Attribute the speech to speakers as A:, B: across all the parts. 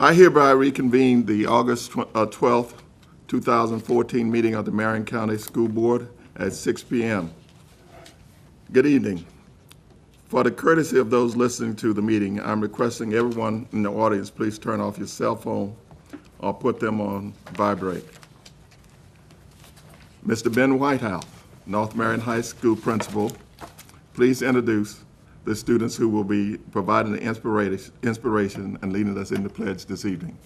A: I hereby reconvene the August 12th, 2014 meeting of the Marion County School Board at 6 p.m. Good evening. For the courtesy of those listening to the meeting, I'm requesting everyone in the audience please turn off your cell phone or put them on vibrate. Mr. Ben Whitehouse, North Marion High School Principal, please introduce the students who will be providing the inspiration and leading us in the pledge this evening.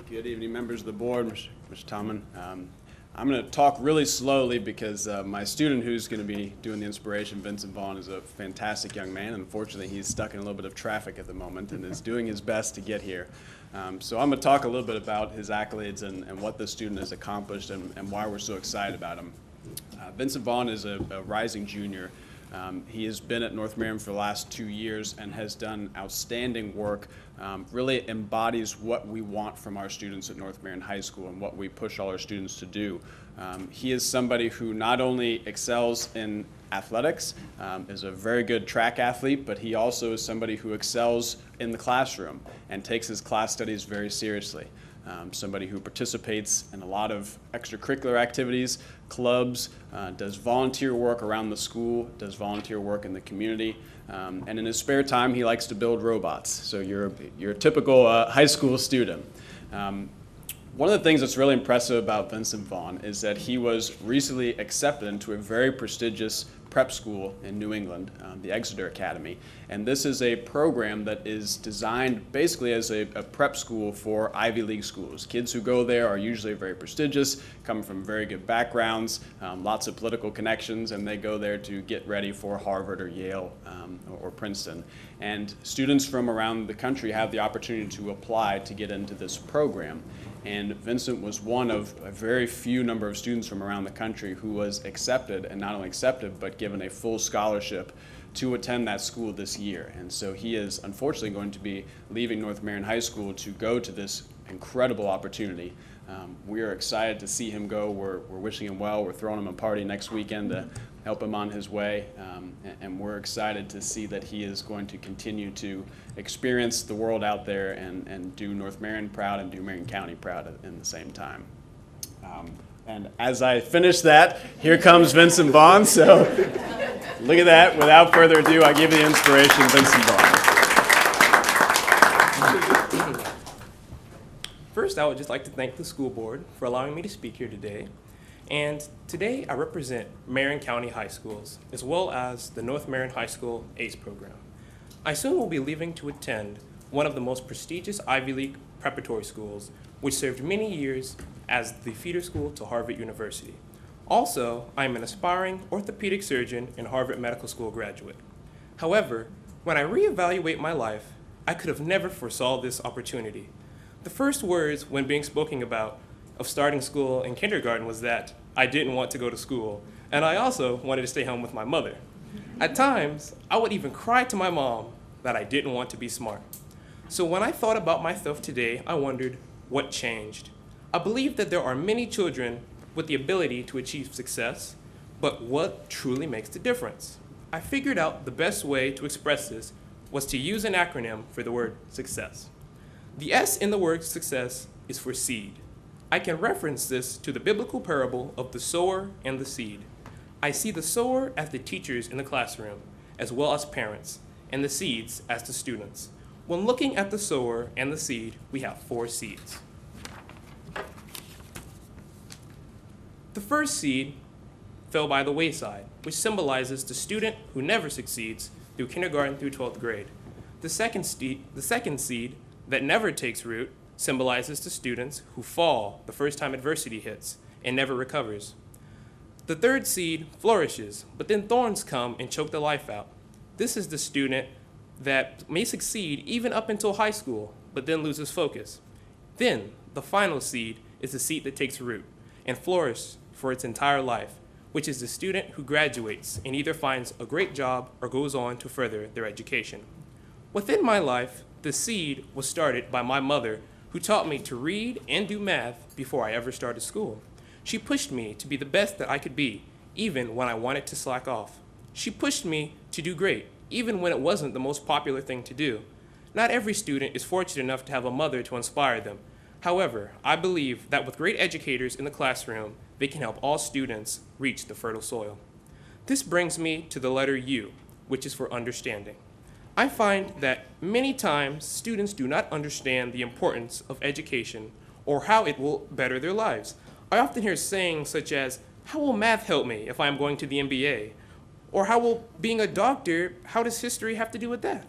B: Good evening, members of the board, Mr. Tomlin. I'm going to talk really slowly because my student who's going to be doing the inspiration, Vincent Vaughn, is a fantastic young man. Unfortunately, he's stuck in a little bit of traffic at the moment and is doing his best to get here. So I'm going to talk a little bit about his accolades and what the student has accomplished and why we're so excited about him. Vincent Vaughn is a rising junior. He has been at North Marion for the last 2 years and has done outstanding work, really embodies what we want from our students at North Marion High School and what we push all our students to do. He is somebody who not only excels in athletics, is a very good track athlete, but he also is somebody who excels in the classroom and takes his class studies very seriously. Somebody who participates in a lot of extracurricular activities, clubs, does volunteer work around the school, does volunteer work in the community, and in his spare time he likes to build robots. So you're a typical high school student. One of the things that's really impressive about Vincent Vaughn is that he was recently accepted into a very prestigious prep school in New England, the Exeter Academy. And this is a program that is designed basically as a prep school for Ivy League schools. Kids who go there are usually very prestigious, come from very good backgrounds, lots of political connections, and they go there to get ready for Harvard or Yale or Princeton. And students from around the country have the opportunity to apply to get into this program. And Vincent was one of a very few number of students from around the country who was accepted, and not only accepted, but given a full scholarship to attend that school this year. And so he is unfortunately going to be leaving North Marion High School to go to this incredible opportunity. We are excited to see him go. We're wishing him well. We're throwing him a party next weekend to help him on his way. And we're excited to see that he is going to continue to experience the world out there and do North Marion proud and do Marion County proud in the same time. And as I finish that, here comes Vincent Vaughn. So look at that. Without further ado, I give you the inspiration, Vincent Vaughn.
C: First, I would just like to thank the school board for allowing me to speak here today. And today I represent Marion County High Schools, as well as the North Marion High School ACE program. I soon will be leaving to attend one of the most prestigious Ivy League preparatory schools, which served many years as the feeder school to Harvard University. Also, I am an aspiring orthopedic surgeon and Harvard Medical School graduate. However, when I reevaluate my life, I could have never foresaw this opportunity. The first words when being spoken about of starting school in kindergarten was that I didn't want to go to school, and I also wanted to stay home with my mother. At times, I would even cry to my mom that I didn't want to be smart. So when I thought about myself today, I wondered what changed. I believe that there are many children with the ability to achieve success, but what truly makes the difference? I figured out the best way to express this was to use an acronym for the word success. The S in the word success is for seed. I can reference this to the biblical parable of the sower and the seed. I see the sower as the teachers in the classroom, as well as parents, and the seeds as the students. When looking at the sower and the seed, we have 4 seeds. The first seed fell by the wayside, which symbolizes the student who never succeeds through kindergarten through 12th grade. The second seed that never takes root symbolizes the students who fall the first time adversity hits and never recovers. The third seed flourishes, but then thorns come and choke the life out. This is the student that may succeed even up until high school, but then loses focus. Then, the final seed is the seed that takes root and flourishes for its entire life, which is the student who graduates and either finds a great job or goes on to further their education. Within my life, the seed was started by my mother, who taught me to read and do math before I ever started school. She pushed me to be the best that I could be, even when I wanted to slack off. She pushed me to do great, even when it wasn't the most popular thing to do. Not every student is fortunate enough to have a mother to inspire them. However, I believe that with great educators in the classroom, they can help all students reach the fertile soil. This brings me to the letter U, which is for understanding. I find that many times students do not understand the importance of education or how it will better their lives. I often hear sayings such as, "How will math help me if I am going to the MBA?" Or "How will being a doctor, how does history have to do with that?"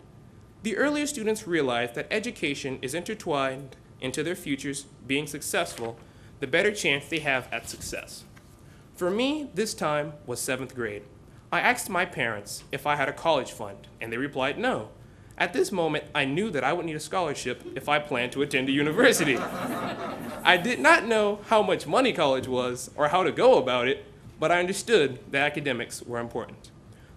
C: The earlier students realize that education is intertwined into their futures being successful, the better chance they have at success. For me, this time was 7th grade. I asked my parents if I had a college fund, and they replied no. At this moment, I knew that I would need a scholarship if I planned to attend a university. I did not know how much money college was or how to go about it, but I understood that academics were important.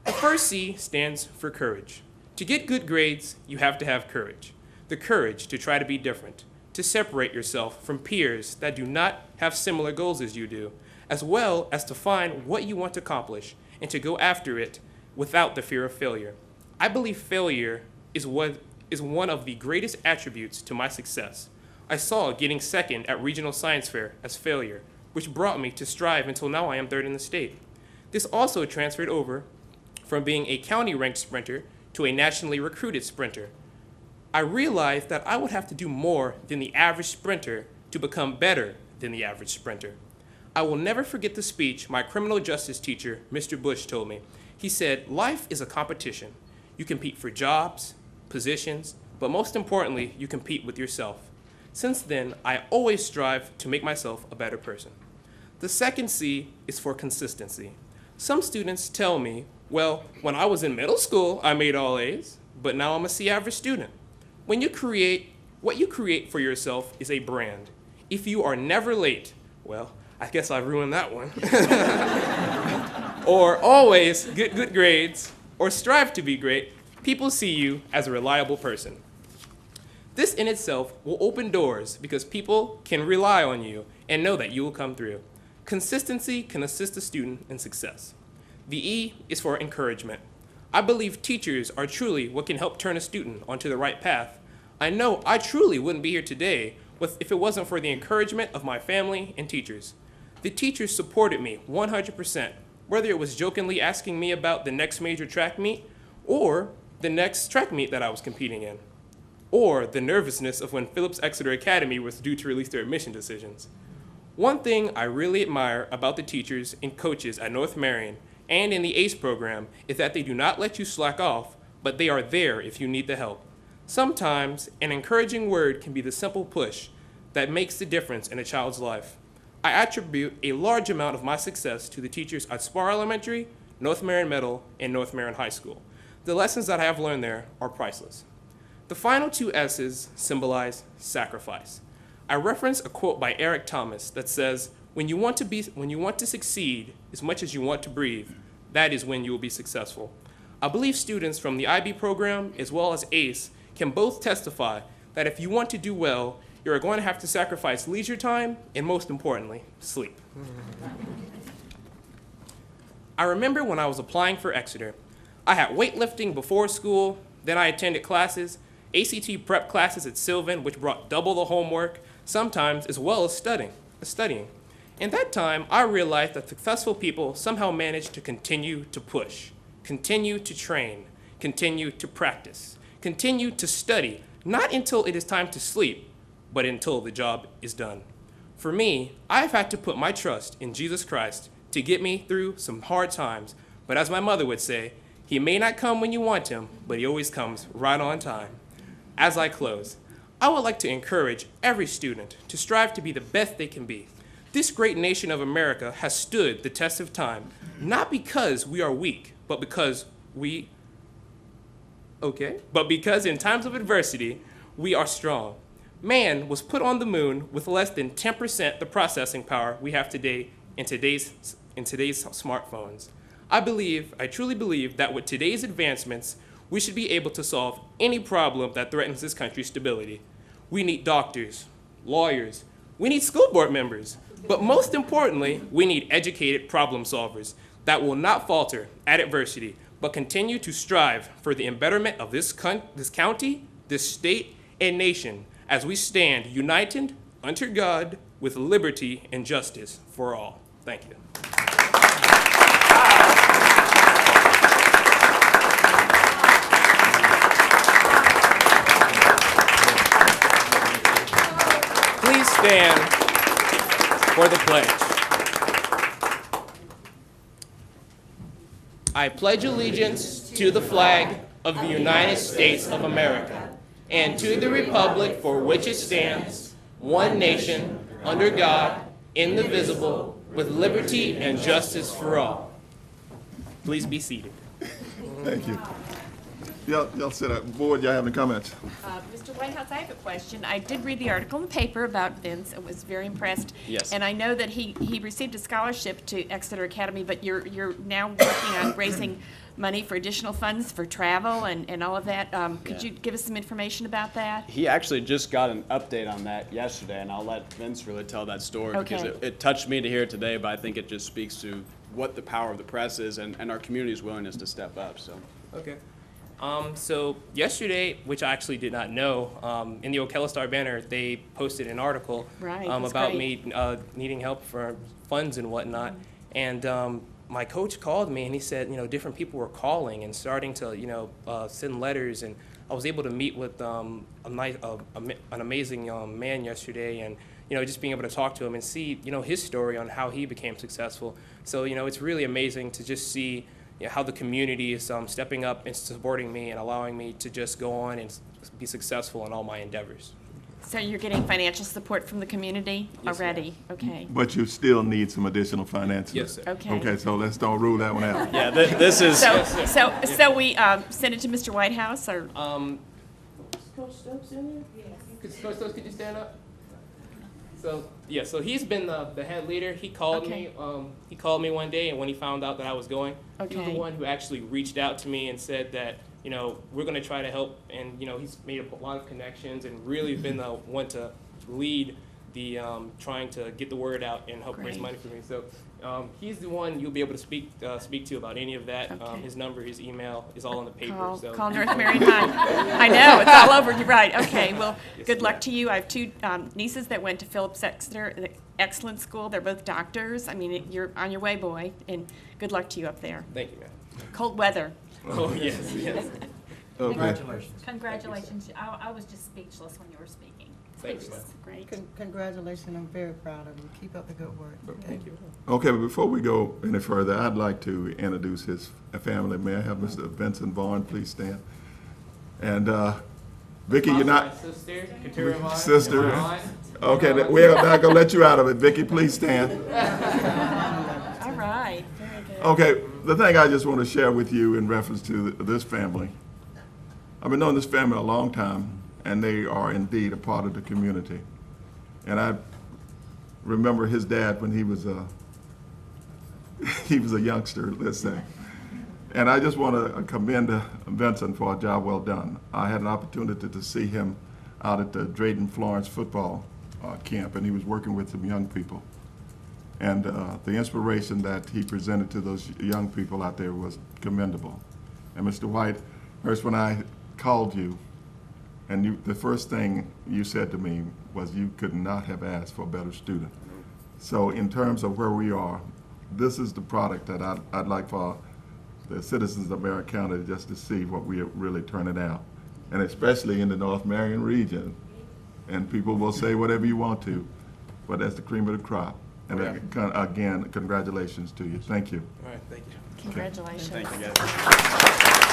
C: The first C stands for courage. To get good grades, you have to have courage. The courage to try to be different, to separate yourself from peers that do not have similar goals as you do, as well as to find what you want to accomplish and to go after it without the fear of failure. I believe failure is one of the greatest attributes to my success. I saw getting second at Regional Science Fair as failure, which brought me to strive until now I am 3rd in the state. This also transferred over from being a county-ranked sprinter to a nationally recruited sprinter. I realized that I would have to do more than the average sprinter to become better than the average sprinter. I will never forget the speech my criminal justice teacher, Mr. Bush, told me. He said, "Life is a competition. You compete for jobs, positions, but most importantly, you compete with yourself." Since then, I always strive to make myself a better person. The second C is for consistency. Some students tell me, "Well, when I was in middle school, I made all A's, but now I'm a C average student." What you create for yourself is a brand. If you are never late, well, I guess I've ruined that one. Or always get good grades, or strive to be great, people see you as a reliable person. This in itself will open doors because people can rely on you and know that you will come through. Consistency can assist a student in success. The E is for encouragement. I believe teachers are truly what can help turn a student onto the right path. I know I truly wouldn't be here today if it wasn't for the encouragement of my family and teachers. The teachers supported me 100%, whether it was jokingly asking me about the next major track meet or the next track meet that I was competing in, or the nervousness of when Phillips Exeter Academy was due to release their admission decisions. One thing I really admire about the teachers and coaches at North Marion and in the ACE program is that they do not let you slack off, but they are there if you need the help. Sometimes an encouraging word can be the simple push that makes the difference in a child's life. I attribute a large amount of my success to the teachers at Spar Elementary, North Marion Middle, and North Marion High School. The lessons that I have learned there are priceless. The final two S's symbolize sacrifice. I reference a quote by Eric Thomas that says, when you want to succeed as much as you want to breathe, that is when you will be successful. I believe students from the IB program as well as ACE can both testify that if you want to do well, you are going to have to sacrifice leisure time and, most importantly, sleep. I remember when I was applying for Exeter, I had weightlifting before school, then I attended classes, ACT prep classes at Sylvan, which brought double the homework, sometimes as well as studying. In that time, I realized that successful people somehow manage to continue to push, continue to train, continue to practice, continue to study, not until it is time to sleep, but until the job is done. For me, I've had to put my trust in Jesus Christ to get me through some hard times, but as my mother would say, he may not come when you want him, but he always comes right on time. As I close, I would like to encourage every student to strive to be the best they can be. This great nation of America has stood the test of time, not because we are weak, but because in times of adversity, we are strong. Man was put on the moon with less than 10% the processing power we have today in today's smartphones. I truly believe that with today's advancements, we should be able to solve any problem that threatens this country's stability. We need doctors, lawyers, we need school board members, but most importantly, we need educated problem solvers that will not falter at adversity, but continue to strive for the embetterment of this county, this state, and nation as we stand united under God with liberty and justice for all. Thank you. Please stand for the pledge. I pledge allegiance to the flag of the United States of America and to the republic for which it stands, one nation, under God, indivisible, with liberty and justice for all. Please be seated.
A: Thank you. Y'all sit up. Board, y'all have any comments?
D: Mr. Whitehouse, I have a question. I did read the article in the paper about Vince. I was very impressed.
B: Yes.
D: And I know that he received a scholarship to Exeter Academy, but you're now working on raising money for additional funds for travel and all of that. Could you give us some information about that?
B: He actually just got an update on that yesterday, and I'll let Vince really tell that story because
D: Okay.
B: it touched me to hear it today, but I think it just speaks to what the power of the press is and our community's willingness to step up. So.
C: Okay. So yesterday, which I actually did not know, in the Ocala Star Banner, they posted an article
D: Right, that's
C: about
D: great.
C: me needing help for funds and whatnot. And my coach called me and he said, different people were calling and starting to, send letters. And I was able to meet with an amazing man yesterday, and just being able to talk to him and see, his story on how he became successful. So, it's really amazing to just see how the community is stepping up and supporting me and allowing me to just go on and be successful in all my endeavors.
D: So you're getting financial support from the community
C: Yes, ma'am.
D: already? Okay.
A: But you still need some additional financing.
C: Yes, sir.
D: Okay.
A: Okay, so let's don't rule that one out.
B: Yeah, this is.
D: So we send it to Mr. Whitehouse, or?
C: Coach Stokes in there? Yes. Coach Stokes, could you stand up? So he's been the head leader. He called
D: Okay.
C: me. He called me one day, and when he found out that I was going, he was
D: Okay.
C: the one who actually reached out to me and said that we're going to try to help. And he's made a lot of connections and really been the one to lead the trying to get the word out and help raise
D: Great.
C: money for me. So he's the one you'll be able to speak to about any of that.
D: Okay.
C: His number, his email is all in the paper. So
D: Call North Marion High. I know, it's all over. You're right. Okay, well,
C: Yes,
D: good luck
C: ma'am.
D: to you. I have two nieces that went to Phillips Exeter, excellent school. They're both doctors. I mean, you're on your way, boy, and good luck to you up there.
C: Thank you, man.
D: Cold weather.
C: Oh yes, yes.
A: Okay.
E: Congratulations. I was just speechless when you were speaking.
C: Thank you, man.
E: Speechless.
D: Great.
F: Congratulations, I'm very proud of you. Keep up the good work.
C: Thank you.
A: Okay, but before we go any further, I'd like to introduce his family. May I have Mr. Vincent Vaughn please stand? And Vicki, you're
C: My
A: not,
C: sister, Katura Vaughn.
A: Sister.
C: Vaughn.
A: okay, we're not gonna let you out of it. Vicki, please stand.
D: All right, very good.
A: Okay, the thing I just want to share with you in reference to this family, I've been knowing this family a long time, and they are indeed a part of the community. And I remember his dad when he was a youngster, let's say. And I just want to commend Vincent for a job well done. I had an opportunity to see him out at the Drayton Florence football camp, and he was working with some young people. And the inspiration that he presented to those young people out there was commendable. And Mr. White, first when I called you, and the first thing you said to me was you could not have asked for a better student. So in terms of where we are, this is the product that I'd like for the citizens of Marion County just to see what we are really turning out. And especially in the North Marion region. And people will say whatever you want to, but that's the cream of the crop. And again, congratulations to you. Thank you.
C: All right, thank you.
D: Congratulations.
B: Thank you, guys.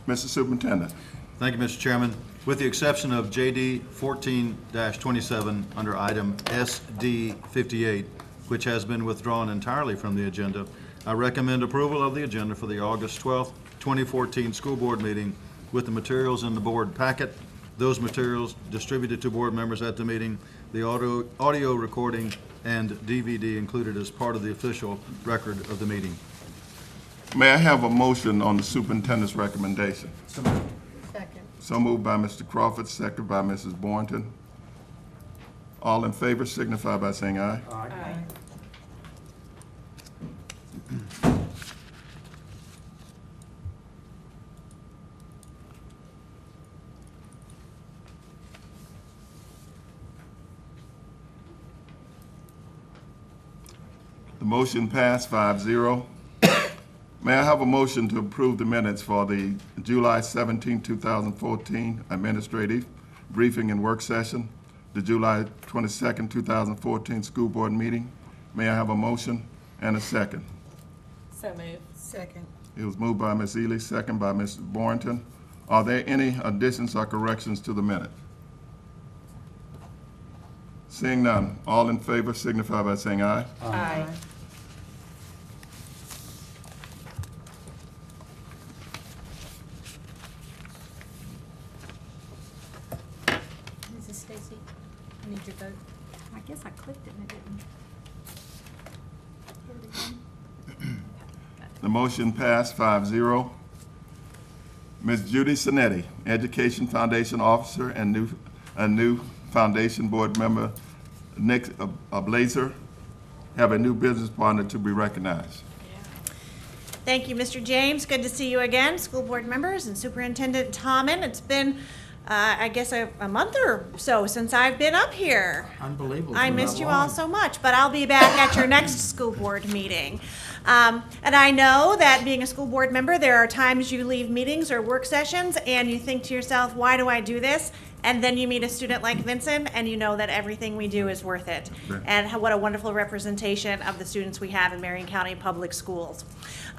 A: Mr. Superintendent.
G: Thank you, Mr. Chairman. With the exception of JD 14-27 under item SD 58, which has been withdrawn entirely from the agenda, I recommend approval of the agenda for the August 12th, 2014 school board meeting with the materials in the board packet, those materials distributed to board members at the meeting, the audio recording and DVD included as part of the official record of the meeting.
A: May I have a motion on the superintendent's recommendation?
F: Second.
A: So moved by Mr. Crawford, second by Mrs. Boynton. All in favor signify by saying aye.
F: Aye.
A: The motion passed 5-0. May I have a motion to approve the minutes for the July 17, 2014 administrative briefing and work session, the July 22, 2014 school board meeting? May I have a motion and a second?
E: So moved.
F: Second.
A: It was moved by Ms. Ely, second by Mrs. Boynton. Are there any additions or corrections to the minute? Seeing none, all in favor signify by saying aye.
F: Aye.
E: Mrs. Stacy, I need your vote. I guess I clicked it and it didn't. Hit it again.
A: The motion passed 5-0. Ms. Judy Sinetti, Education Foundation Officer, and a new Foundation Board member, Nick Blazer, have a new business partner to be recognized.
H: Thank you, Mr. James. Good to see you again, school board members and Superintendent Tommen. It's been, I guess, a month or so since I've been up here.
I: Unbelievable.
H: I missed you all so much, but I'll be back at your next school board meeting. And I know that being a school board member, there are times you leave meetings or work sessions and you think to yourself, why do I do this? And then you meet a student like Vincent and you know that everything we do is worth it.
A: Right.
H: And what a wonderful representation of the students we have in Marion County Public Schools.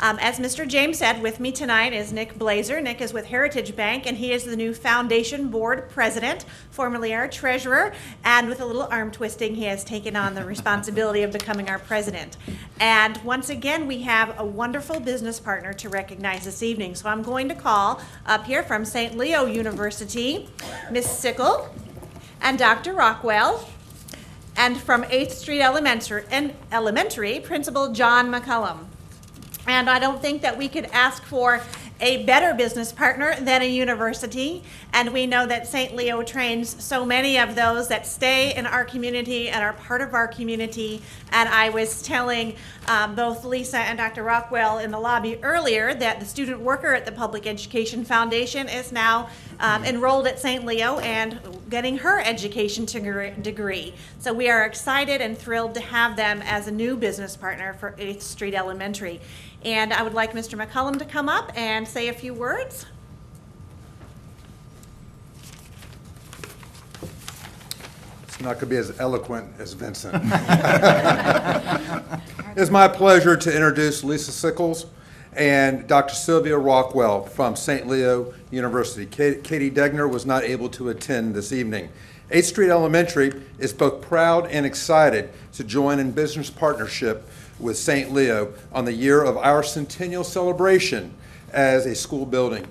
H: As Mr. James said, with me tonight is Nick Blazer. Nick is with Heritage Bank, and he is the new Foundation Board President, formerly our treasurer, and with a little arm twisting, he has taken on the responsibility of becoming our president. And once again, we have a wonderful business partner to recognize this evening. So I'm going to call up here from St. Leo University, Miss Sickle and Dr. Rockwell, and from 8th Street Elementary, Principal John McCullum. And I don't think that we could ask for a better business partner than a university. And we know that St. Leo trains so many of those that stay in our community and are part of our community. And I was telling both Lisa and Dr. Rockwell in the lobby earlier that the student worker at the Public Education Foundation is now enrolled at St. Leo and getting her education degree. So we are excited and thrilled to have them as a new business partner for 8th Street Elementary. And I would like Mr. McCullum to come up and say a few words.
I: It's not going to be as eloquent as Vincent. It's my pleasure to introduce Lisa Sickles and Dr. Sylvia Rockwell from St. Leo University. Katie Degner was not able to attend this evening. 8th Street Elementary is both proud and excited to join in business partnership with St. Leo on the year of our centennial celebration as a school building.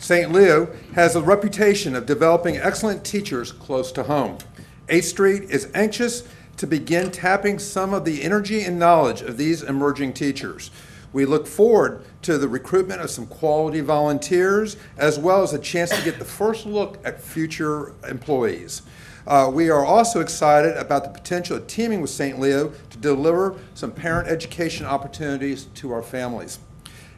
I: St. Leo has a reputation of developing excellent teachers close to home. 8th Street is anxious to begin tapping some of the energy and knowledge of these emerging teachers. We look forward to the recruitment of some quality volunteers, as well as a chance to get the first look at future employees. We are also excited about the potential of teaming with St. Leo to deliver some parent education opportunities to our families.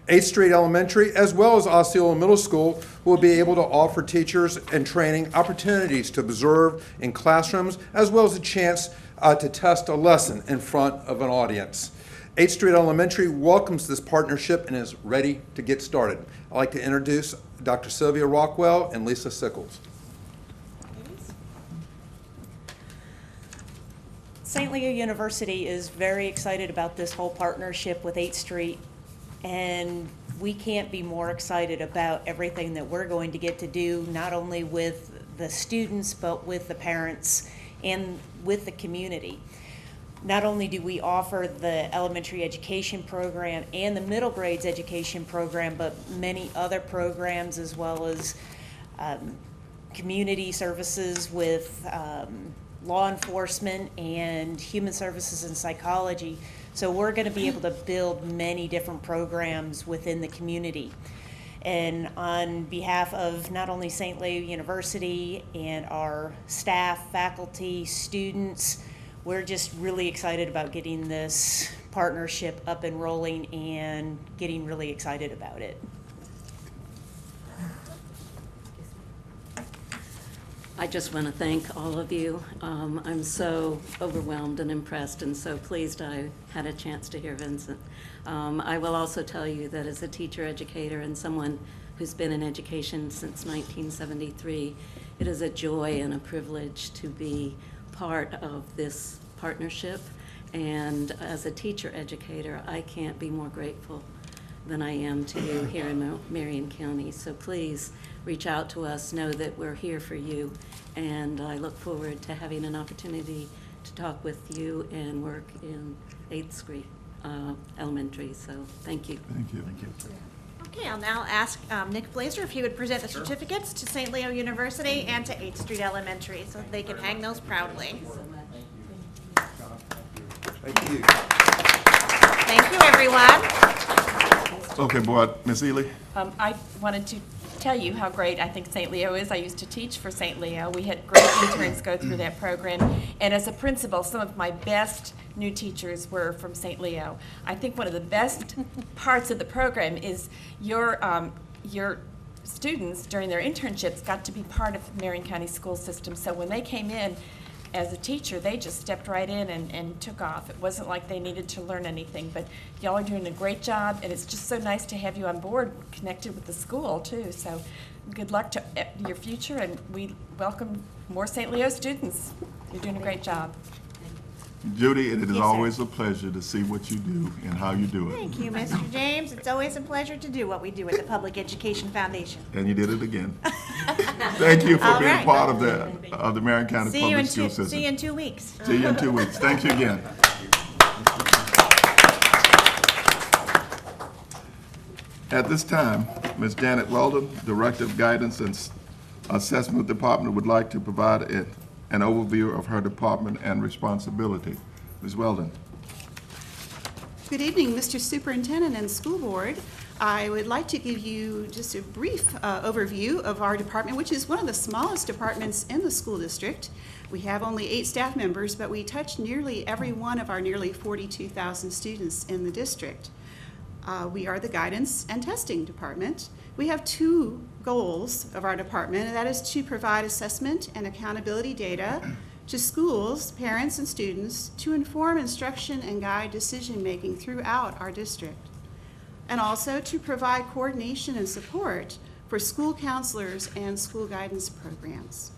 I: 8th Street Elementary, as well as Osceola Middle School, will be able to offer teachers and training opportunities to observe in classrooms, as well as a chance to test a lesson in front of an audience. 8th Street Elementary welcomes this partnership and is ready to get started. I'd like to introduce Dr. Sylvia Rockwell and Lisa Sickles.
J: St. Leo University is very excited about this whole partnership with 8th Street, and we can't be more excited about everything that we're going to get to do, not only with the students, but with the parents and with the community. Not only do we offer the elementary education program and the middle grades education program, but many other programs, as well as community services with law enforcement and human services and psychology. So we're going to be able to build many different programs within the community. And on behalf of not only St. Leo University and our staff, faculty, students, we're just really excited about getting this partnership up and rolling and getting really excited about it.
K: I just want to thank all of you. I'm so overwhelmed and impressed and so pleased I had a chance to hear Vincent. I will also tell you that as a teacher, educator, and someone who's been in education since 1973, it is a joy and a privilege to be part of this partnership. And as a teacher educator, I can't be more grateful than I am to you here in Marion County. So please reach out to us, know that we're here for you, and I look forward to having an opportunity to talk with you and work in 8th Street Elementary. So thank you.
A: Thank you. Thank you.
H: Okay, I'll now ask Nick Blazer if he would present the certificates to St. Leo University and to 8th Street Elementary so they can hang those proudly.
I: Thank you.
H: Thank you, everyone.
A: Okay, Board, Ms. Ely?
D: I wanted to tell you how great I think St. Leo is. I used to teach for St. Leo. We had great interns go through that program. And as a principal, some of my best new teachers were from St. Leo. I think one of the best parts of the program is your students during their internships got to be part of Marion County school system. So when they came in as a teacher, they just stepped right in and took off. It wasn't like they needed to learn anything, but y'all are doing a great job, and it's just so nice to have you on board, connected with the school, too. So good luck to your future, and we welcome more St. Leo students. You're doing a great job.
A: Judy, it is
H: Yes, sir.
A: always a pleasure to see what you do and how you do it.
H: Thank you, Mr. James. It's always a pleasure to do what we do at the Public Education Foundation.
A: And you did it again. Thank you for
H: All
A: being
H: right.
A: part of the Marion County
H: See you in
A: Public School System.
H: See you in 2 weeks.
A: See you in 2 weeks. Thank you again. At this time, Ms. Janet Weldon, Director of Guidance and Assessment Department, would like to provide an overview of her department and responsibility. Ms. Weldon.
L: Good evening, Mr. Superintendent and School Board. I would like to give you just a brief overview of our department, which is one of the smallest departments in the school district. We have only 8 staff members, but we touch nearly every one of our nearly 42,000 students in the district. We are the guidance and testing department. We have 2 goals of our department, and that is to provide assessment and accountability data to schools, parents, and students to inform instruction and guide decision-making throughout our district, and also to provide coordination and support for school counselors and school guidance programs.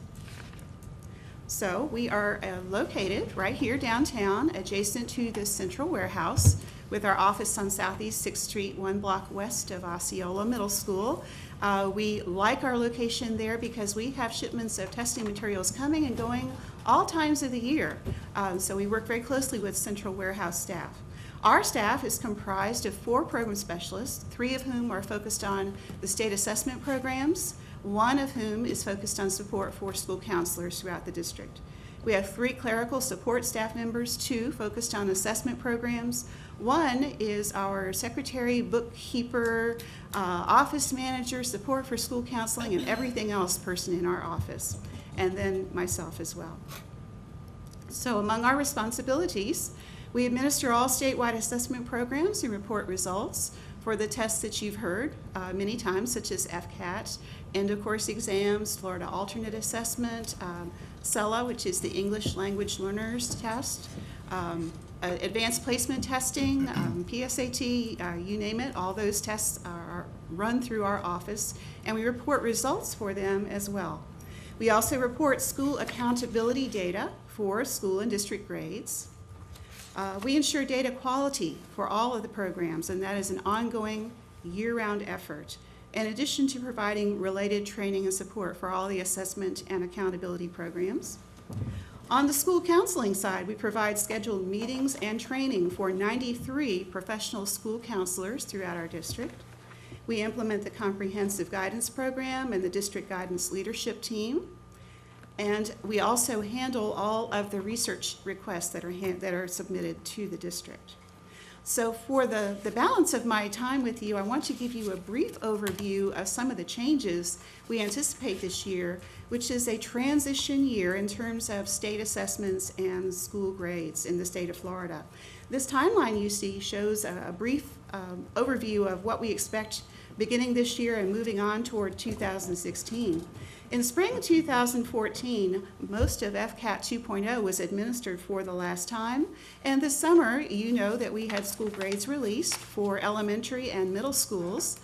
L: So we are located right here downtown, adjacent to the central warehouse, with our office on Southeast 6th Street, 1 block west of Osceola Middle School. We like our location there because we have shipments of testing materials coming and going all times of the year. So we work very closely with central warehouse staff. Our staff is comprised of 4 program specialists, 3 of whom are focused on the state assessment programs, 1 of whom is focused on support for school counselors throughout the district. We have 3 clerical support staff members, 2 focused on assessment programs. 1 is our secretary, bookkeeper, office manager, support for school counseling, and everything else person in our office, and then myself as well. So among our responsibilities, we administer all statewide assessment programs and report results for the tests that you've heard many times, such as FCAT, end of course exams, Florida Alternate Assessment, CELA, which is the English Language Learners Test, advanced placement testing, PSAT, you name it, all those tests are run through our office, and we report results for them as well. We also report school accountability data for school and district grades. We ensure data quality for all of the programs, and that is an ongoing year-round effort, in addition to providing related training and support for all the assessment and accountability programs. On the school counseling side, we provide scheduled meetings and training for 93 professional school counselors throughout our district. We implement the comprehensive guidance program and the district guidance leadership team. And we also handle all of the research requests that are submitted to the district. So for the balance of my time with you, I want to give you a brief overview of some of the changes we anticipate this year, which is a transition year in terms of state assessments and school grades in the state of Florida. This timeline you see shows a brief overview of what we expect beginning this year and moving on toward 2016. In spring 2014, most of FCAT 2.0 was administered for the last time, and this summer, you know that we had school grades released for elementary and middle schools.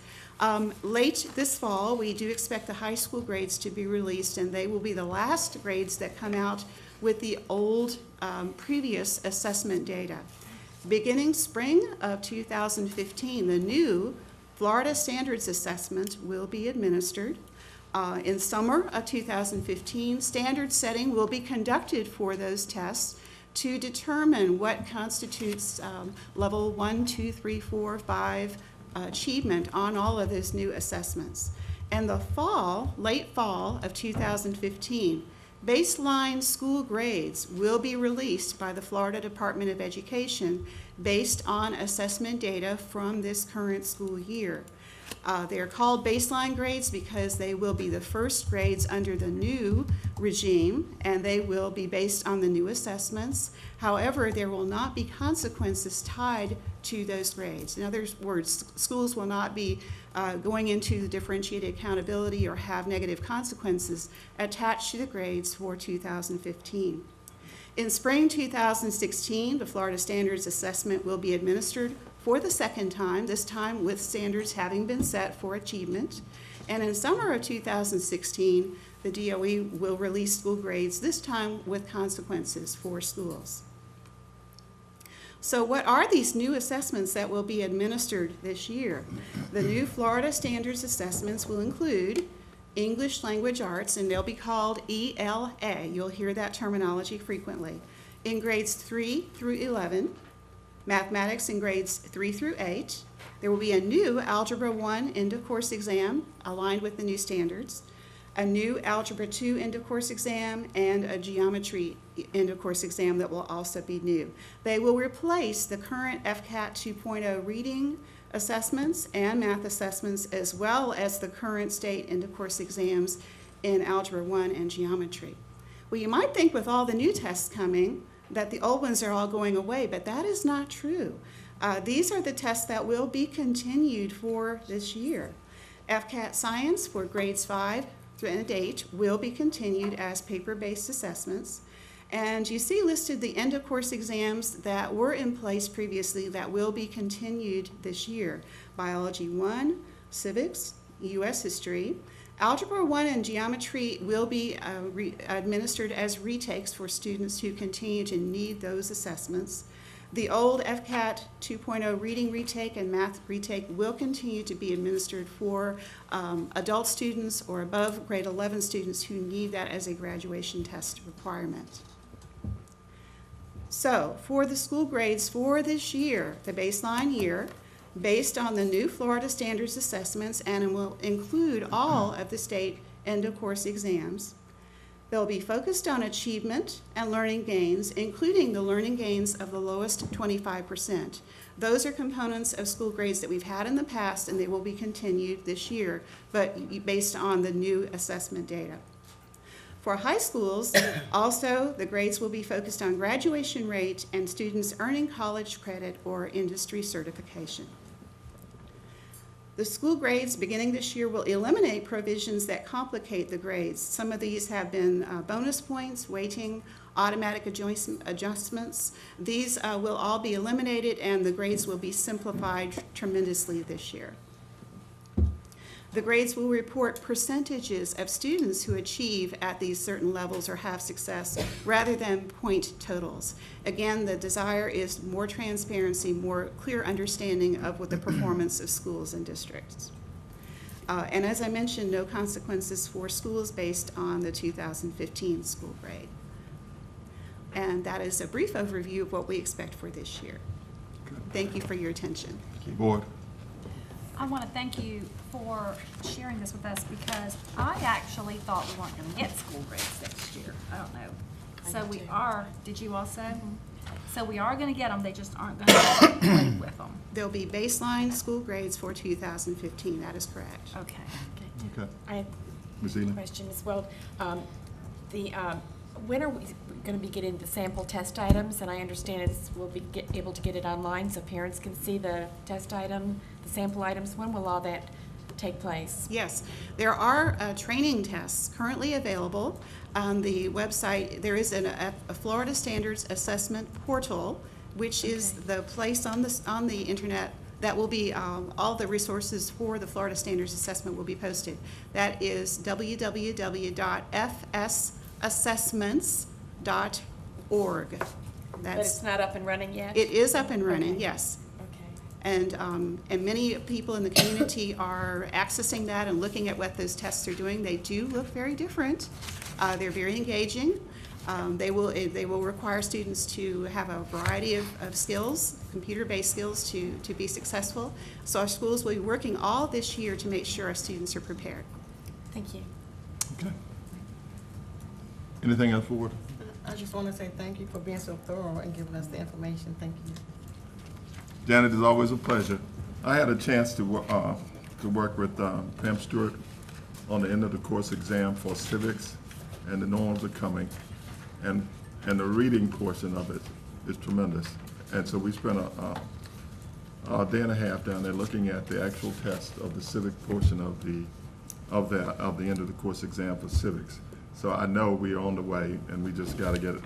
L: Late this fall, we do expect the high school grades to be released, and they will be the last grades that come out with the old previous assessment data. Beginning spring of 2015, the new Florida Standards Assessment will be administered. In summer of 2015, standard setting will be conducted for those tests to determine what constitutes level 1, 2, 3, 4, 5 achievement on all of those new assessments. And the fall, late fall of 2015, baseline school grades will be released by the Florida Department of Education based on assessment data from this current school year. They are called baseline grades because they will be the first grades under the new regime, and they will be based on the new assessments. However, there will not be consequences tied to those grades. In other words, schools will not be going into the differentiated accountability or have negative consequences attached to the grades for 2015. In spring 2016, the Florida Standards Assessment will be administered for the second time, this time with standards having been set for achievement. And in summer of 2016, the DOE will release school grades, this time with consequences for schools. So what are these new assessments that will be administered this year? The new Florida Standards Assessments will include English Language Arts, and they'll be called ELA. You'll hear that terminology frequently. In grades 3 through 11, mathematics in grades 3 through 8. There will be a new Algebra 1 end-of-course exam aligned with the new standards, a new Algebra 2 end-of-course exam, and a geometry end-of-course exam that will also be new. They will replace the current FCAT 2.0 reading assessments and math assessments, as well as the current state end-of-course exams in Algebra 1 and geometry. Well, you might think with all the new tests coming that the old ones are all going away, but that is not true. These are the tests that will be continued for this year. FCAT Science for grades 5 through and 8 will be continued as paper-based assessments. And you see listed the end-of-course exams that were in place previously that will be continued this year. Biology 1, Civics, U.S. History. Algebra 1 and Geometry will be administered as retakes for students who continue to need those assessments. The old FCAT 2.0 reading retake and math retake will continue to be administered for adult students or above grade 11 students who need that as a graduation test requirement. So for the school grades for this year, the baseline year, based on the new Florida Standards Assessments, and it will include all of the state end-of-course exams. They'll be focused on achievement and learning gains, including the learning gains of the lowest 25%. Those are components of school grades that we've had in the past, and they will be continued this year, but based on the new assessment data. For high schools, also, the grades will be focused on graduation rate and students earning college credit or industry certification. The school grades beginning this year will eliminate provisions that complicate the grades. Some of these have been bonus points, weighting, automatic adjustments. These will all be eliminated, and the grades will be simplified tremendously this year. The grades will report percentages of students who achieve at these certain levels or have success rather than point totals. Again, the desire is more transparency, more clear understanding of what the performance of schools and districts. And as I mentioned, no consequences for schools based on the 2015 school grade. And that is a brief overview of what we expect for this year. Thank you for your attention.
A: Board.
E: I want to thank you for sharing this with us because I actually thought we weren't going to get school grades next year. I don't know. So we are, did you also? So we are gonna get them, they just aren't gonna have a grade with them.
L: There'll be baseline school grades for 2015, that is correct.
E: Okay.
A: Okay.
D: I have
A: Ms.
D: a
A: Ely?
D: question as well. When are we going to be getting the sample test items? And I understand we'll be able to get it online so parents can see the test item, the sample items. When will all that take place?
L: Yes, there are training tests currently available on the website. There is a Florida Standards Assessment Portal, which is the place on the internet that will be, all the resources for the Florida Standards Assessment will be posted. That is www.fsassessments.org.
D: But it's not up and running yet?
L: It is up and running,
D: Okay.
L: yes.
D: Okay.
L: And many people in the community are accessing that and looking at what those tests are doing. They do look very different. They're very engaging. They will require students to have a variety of skills, computer-based skills to be successful. So our schools will be working all this year to make sure our students are prepared.
D: Thank you.
A: Okay. Anything else, Ford?
F: I just want to say thank you for being so thorough and giving us the information. Thank you.
A: Janet, it's always a pleasure. I had a chance to work with Pam Stewart on the end of the course exam for civics, and the norms are coming. And the reading portion of it is tremendous. And so we spent a day and a half down there looking at the actual test of the civic portion of the end of the course exam for civics. So I know we are on the way, and we just got to get it.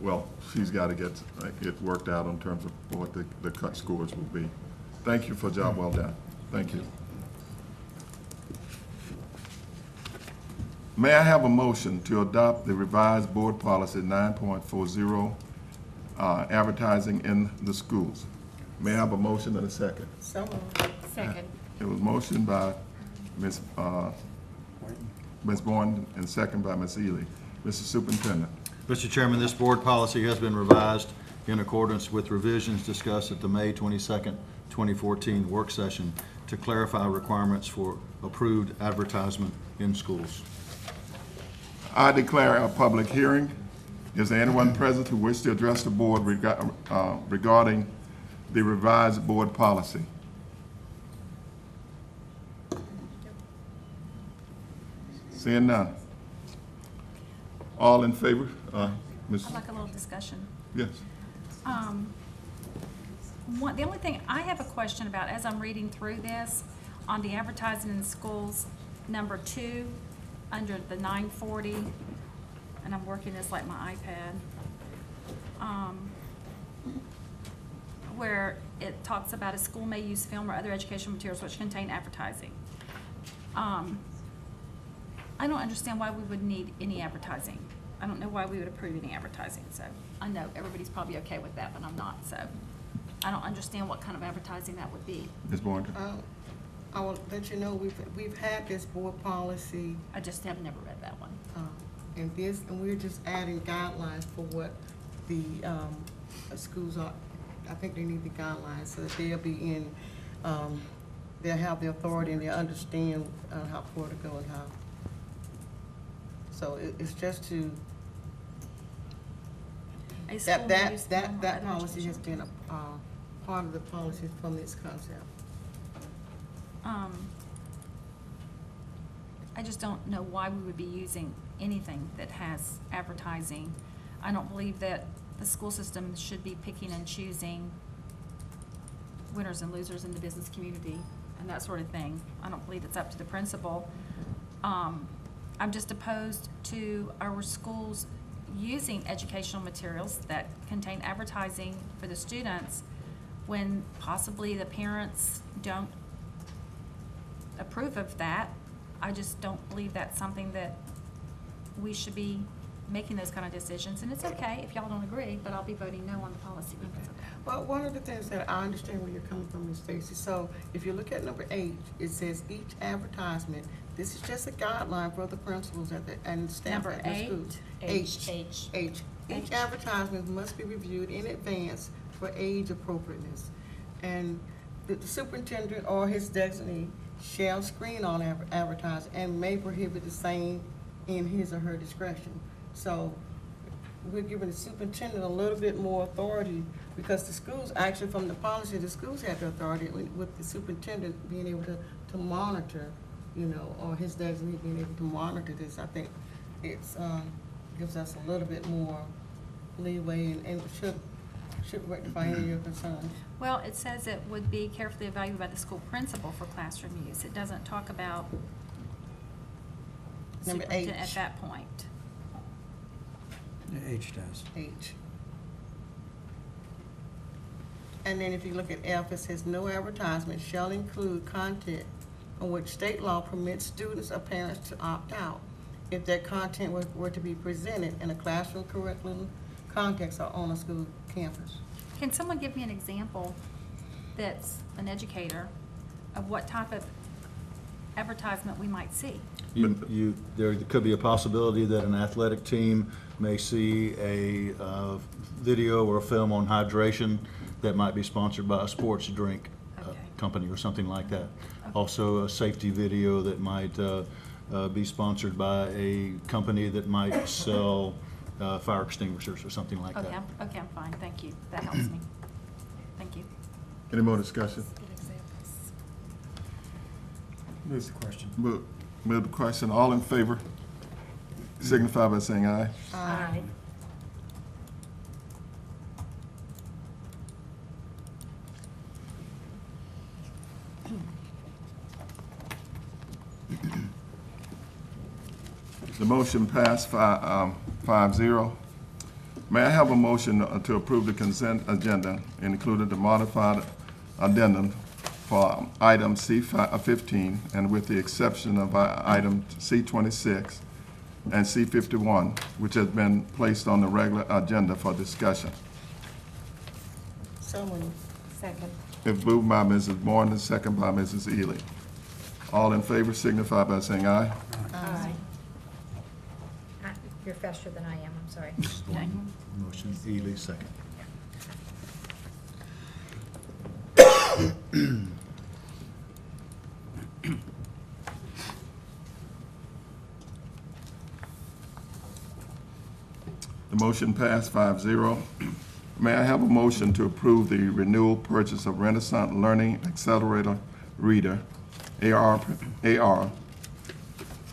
A: Well, she's got to get it worked out in terms of what the cut scores will be. Thank you for a job well done. Thank you. May I have a motion to adopt the revised board policy 9.40, advertising in the schools? May I have a motion and a second?
F: So moved.
D: Second.
A: It was motioned by Ms. Bourne and second by Ms. Ely. Mr. Superintendent.
G: Mr. Chairman, this board policy has been revised in accordance with revisions discussed at the May 22nd, 2014 work session to clarify requirements for approved advertisement in schools.
A: I declare a public hearing. Is there anyone present who wishes to address the board regarding the revised board policy? Seeing none. All in favor? Ms.
E: I'd like a little discussion.
A: Yes.
E: The only thing I have a question about, as I'm reading through this, on the advertising in schools, number 2, under the 940, and I'm working this like my iPad, where it talks about a school may use film or other educational materials which contain advertising. I don't understand why we would need any advertising. I don't know why we would approve any advertising, so I know everybody's probably okay with that, but I'm not, so I don't understand what kind of advertising that would be.
A: Ms. Bourne?
F: I will let you know, we've had this board policy,
E: I just have never read that one.
F: and we're just adding guidelines for what the schools are. I think they need the guidelines so that they'll be in, they'll have the authority and they'll understand how far to go and how. So it's just to,
E: A school may use film or
F: that
E: other
F: policy has
E: educational-
F: been a part of the policy from this concept.
E: I just don't know why we would be using anything that has advertising. I don't believe that the school system should be picking and choosing winners and losers in the business community and that sort of thing. I don't believe it's up to the principal. I'm just opposed to our schools using educational materials that contain advertising for the students when possibly the parents don't approve of that. I just don't believe that's something that we should be making those kind of decisions. And it's okay if y'all don't agree, but I'll be voting no on the policy because of that.
F: Well, one of the things that I understand where you're coming from, Ms. Stacy, so if you look at number 8, it says each advertisement, this is just a guideline for the principals and staff
E: Number
F: at the school.
E: 8?
F: H.
D: H.
F: H. Each advertisement must be reviewed in advance for age appropriateness. And the superintendent or his designee shall screen on advertising and may prohibit the same in his or her discretion. So we're giving the superintendent a little bit more authority, because the schools, actually from the policy, the schools have the authority with the superintendent being able to monitor, you know, or his designee being able to monitor this. I think it's, gives us a little bit more leeway and should rectify any of your concerns.
E: Well, it says it would be carefully evaluated by the school principal for classroom use. It doesn't talk about
F: Number
E: superintendent
F: H.
E: at that point.
M: H does.
F: H. And then if you look at F, it says no advertisement shall include content on which state law permits students or parents to opt out if that content were to be presented in a classroom curriculum context or on a school campus.
E: Can someone give me an example that's an of what type of advertisement we might see?
G: There could be a possibility that an athletic team may see a video or a film on hydration that might be sponsored by a sports drink
E: Okay.
G: company or something like that. Also, a safety video that might be sponsored by a company that might sell fire extinguishers or something like
E: Okay,
G: that.
E: okay, I'm fine, thank you. That helps me. Thank you.
A: Any more discussion?
M: Move the question.
A: Move the question. All in favor signify by saying aye.
D: Aye.
A: The motion passed 5-0. May I have a motion to approve the consent agenda, including the modified addendum for item C15, and with the exception of item C26 and C51, which has been placed on the regular agenda for discussion.
F: So moved.
D: Second.
A: If moved by Mrs. Bourne and second by Mrs. Ely. All in favor signify by saying aye.
D: Aye.
N: You're faster than I am, I'm sorry.
E: Okay.
G: Motion, Ely, second.
A: The motion passed 5-0. May I have a motion to approve the renewal purchase of Renaissance Learning Accelerator Reader, AR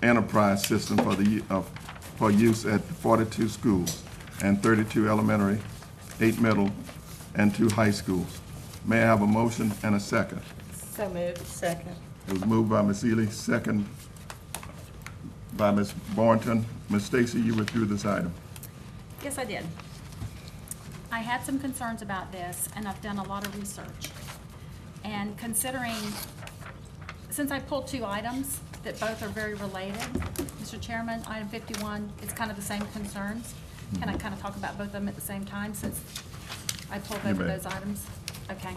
A: Enterprise System for use at 42 schools and 32 elementary, 8 middle, and 2 high schools. May I have a motion and a second?
D: So moved.
F: Second.
A: It was moved by Ms. Ely, second by Ms. Boynton. Ms. Stacy, you withdrew this item.
E: Yes, I did. I had some concerns about this, and I've done a lot of research. And considering, since I pulled two items that both are very related, Mr. Chairman, item 51, it's kind of the same concerns. Can I kind of talk about both of them at the same time, since I pulled both of
A: may.
E: those items? Okay.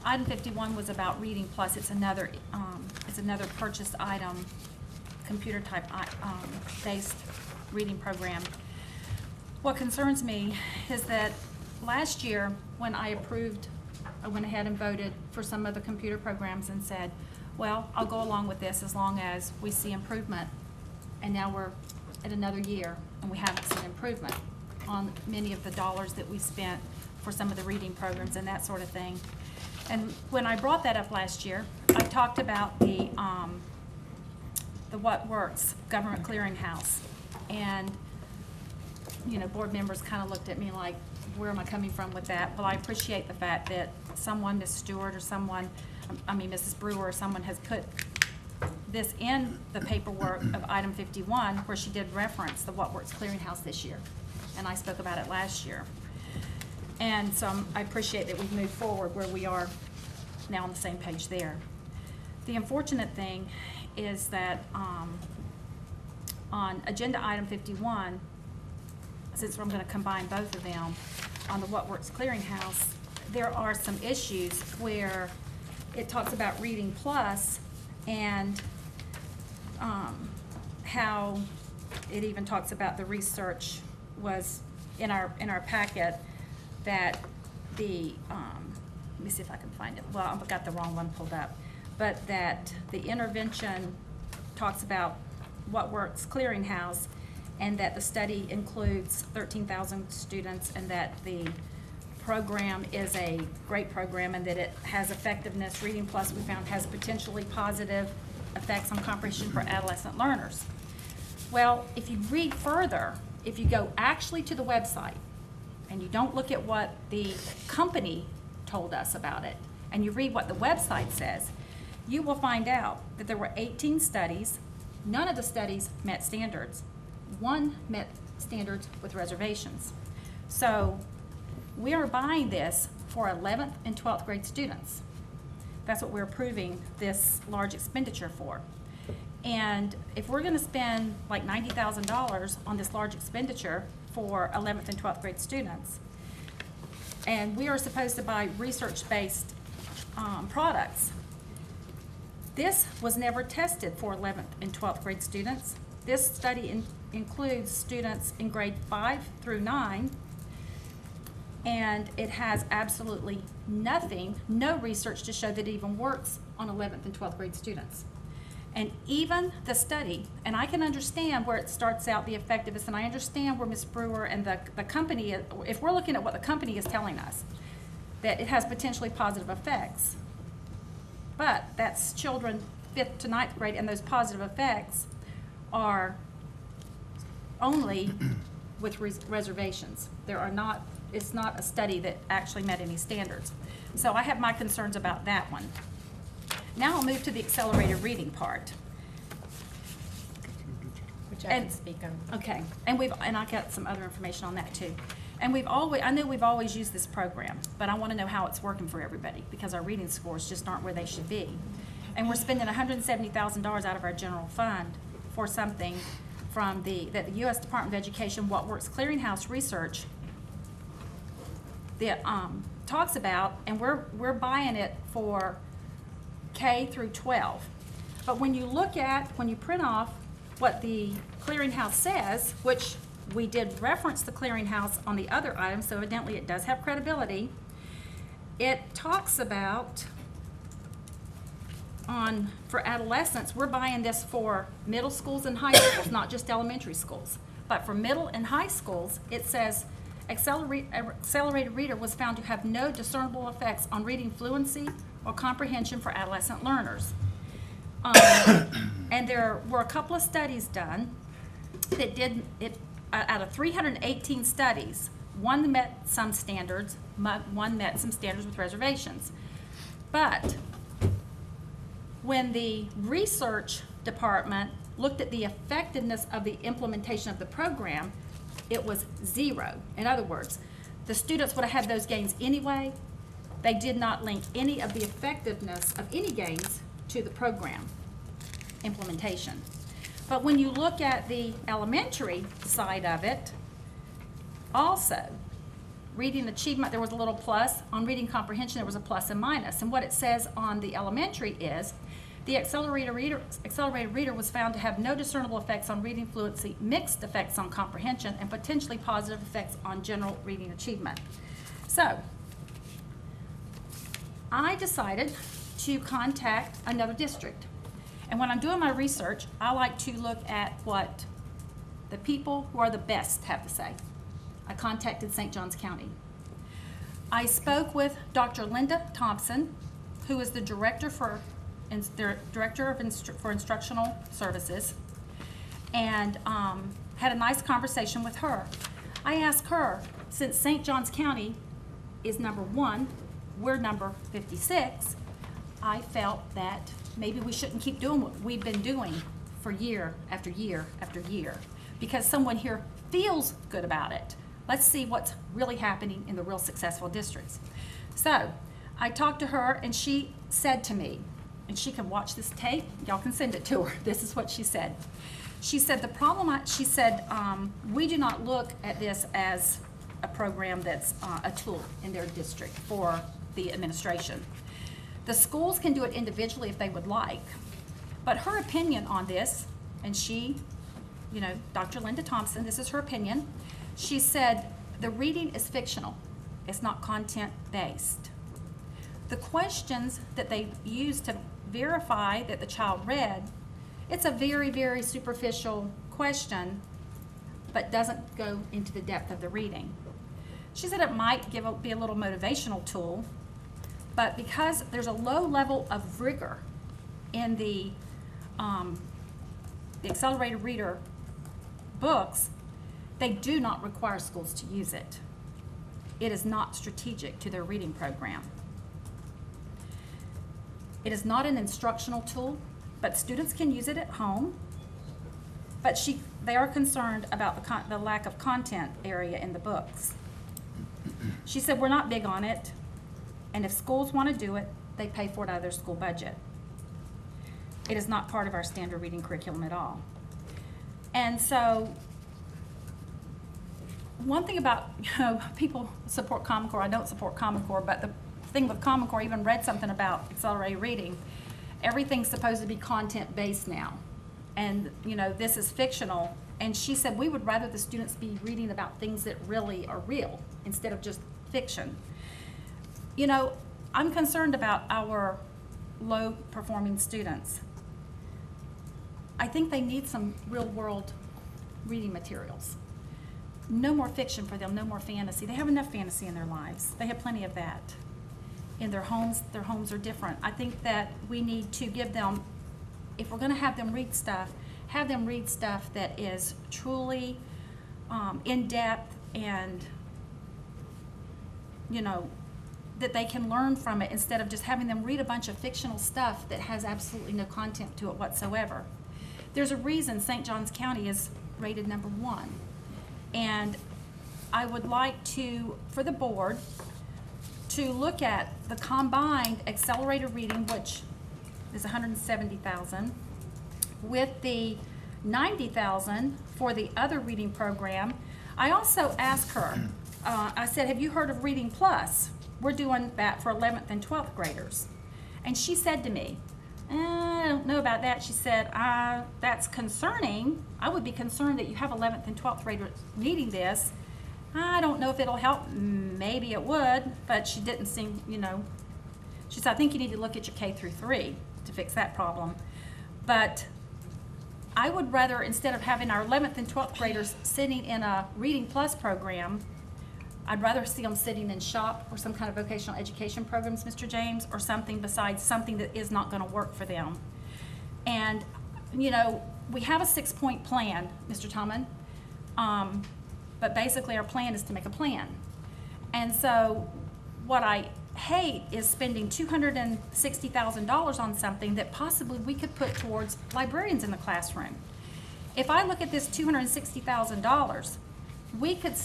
E: Item 51 was about Reading Plus. It's another purchased item, computer type based reading program. What concerns me is that last year, when I went ahead and voted for some of the computer programs and said, well, I'll go along with this as long as we see improvement. And now we're at another year and we haven't seen improvement on many of the dollars that we spent for some of the reading programs and that sort of thing. And when I brought that up last year, I talked about the What Works Government Clearinghouse. And, you know, board members kind of looked at me like, where am I coming from with that? Well, I appreciate the fact that someone, Ms. Stewart or someone, Mrs. Brewer or someone has put this in the paperwork of item 51, where she did reference the What Works Clearinghouse this year. And I spoke about it last year. And so I appreciate that we've moved forward where we are now on the same page there. The unfortunate thing is that on agenda item 51, since I'm going to combine both of them, on the What Works Clearinghouse, there are some issues where it talks about Reading Plus and how it even talks about the research was in our packet that the, let me see if I can find it. Well, I've got the wrong one pulled up. But that the intervention talks about What Works Clearinghouse and that the study includes 13,000 students, and that the program is a great program, and that it has effectiveness. Reading Plus, we found, has potentially positive effects on comprehension for adolescent learners. Well, if you read further, if you go actually to the website, and you don't look at what the company told us about it, and you read what the website says, you will find out that there were 18 studies. None of the studies met standards. One met standards with reservations. So we are buying this for 11th and 12th grade students. That's what we're approving this large expenditure for. And if we're gonna spend like $90,000 on this large expenditure for 11th and 12th grade students, and we are supposed to buy research-based products, this was never tested for 11th and 12th grade students. This study includes students in grade 5 through 9, and it has absolutely nothing, no research to show that it even works on 11th and 12th grade students. And even the study, and I can understand where it starts out, the effectiveness, and I understand where Ms. Brewer and the company, if we're looking at what the company is telling us, that it has potentially positive effects. But that's children 5th to 9th grade, and those positive effects are only with reservations. There are not, it's not a study that actually met any standards. So I have my concerns about that one. Now I'll move to the accelerated reading part.
D: Which I can speak on.
E: Okay, and I got some other information on that too. And I know we've always used this program, but I want to know how it's working for everybody, because our reading scores just aren't where they should be. And we're spending $170,000 out of our general fund for something that the U.S. Department of Education, What Works Clearinghouse research that talks about, and we're buying it for K through 12. But when you print off what the clearinghouse says, which we did reference the clearinghouse on the other item, so evidently it does have credibility. It talks about for adolescents, we're buying this for middle schools and high schools, not just elementary schools. But for middle and high schools, it says accelerated reader was found to have no discernible effects on reading fluency or comprehension for adolescent learners. And there were a couple of studies done that did it. Out of 318 studies, one met some standards, one met some standards with reservations. But when the research department looked at the effectiveness of the implementation of the program, it was 0. In other words, the students would have had those gains anyway. They did not link any of the effectiveness of any gains to the program implementation. But when you look at the elementary side of it, also, reading achievement, there was a little plus. On reading comprehension, there was a plus and minus. And what it says on the elementary is, the accelerated reader was found to have no discernible effects on reading fluency, mixed effects on comprehension, and potentially positive effects on general reading achievement. So, I decided to contact another district. And when I'm doing my research, I like to look at what the people who are the best have to say. I contacted St. Johns County. I spoke with Dr. Linda Thompson, who is the director for instructional services, and had a nice conversation with her. I asked her, since St. Johns County is number 1, we're number 56, I felt that maybe we shouldn't keep doing what we've been doing for year after year after year, because someone here feels good about it. Let's see what's really happening in the real successful districts. So I talked to her, and she said to me, and she can watch this tape, y'all can send it to her. This is what she said. She said, we do not look at this as a program that's a tool in their district for the administration. The schools can do it individually if they would like, but her opinion on this, and she, Dr. Linda Thompson, this is her opinion. She said, the reading is fictional. It's not content-based. The questions that they use to verify that the child read, it's a very, very superficial question but doesn't go into the depth of the reading. She said it might be a little motivational tool, but because there's a low level of rigor in the accelerated reader books, they do not require schools to use it. It is not strategic to their reading program. It is not an instructional tool, but students can use it at home. But they are concerned about the lack of content area in the books. She said, we're not big on it, and if schools want to do it, they pay for it out of their school budget. It is not part of our standard reading curriculum at all. And so, one thing about, people support Common Core, I don't support Common Core, but the thing with Common Core, I even read something about accelerated reading. Everything's supposed to be content-based now. And, this is fictional. And she said, we would rather the students be reading about things that really are real instead of just fiction. I'm concerned about our low-performing students. I think they need some real-world reading materials. No more fiction for them, no more fantasy. They have enough fantasy in their lives. They have plenty of that. In their homes are different. I think that we need to give them, if we're gonna have them read stuff, have them read stuff that is truly in-depth and, that they can learn from it instead of just having them read a bunch of fictional stuff that has absolutely no content to it whatsoever. There's a reason St. Johns County is rated #1. And I would like for the board to look at the combined accelerated reading, which is $170,000, with the $90,000 for the other reading program. I also asked her, I said, have you heard of Reading Plus? We're doing that for 11th and 12th graders. And she said to me, I don't know about that. She said, that's concerning. I would be concerned that you have 11th and 12th graders needing this. I don't know if it'll help. Maybe it would, but she didn't seem, she said, I think you need to look at your K through 3 to fix that problem. But I would rather, instead of having our 11th and 12th graders sitting in a Reading Plus program, I'd rather see them sitting in SHOP or some kind of vocational education programs, Mr. James, or something besides something that is not going to work for them. And, we have a 6-point plan, Mr. Tomlin, but basically our plan is to make a plan. And so what I hate is spending $260,000 on something that possibly we could put towards librarians in the classroom. If I look at this $260,000, we could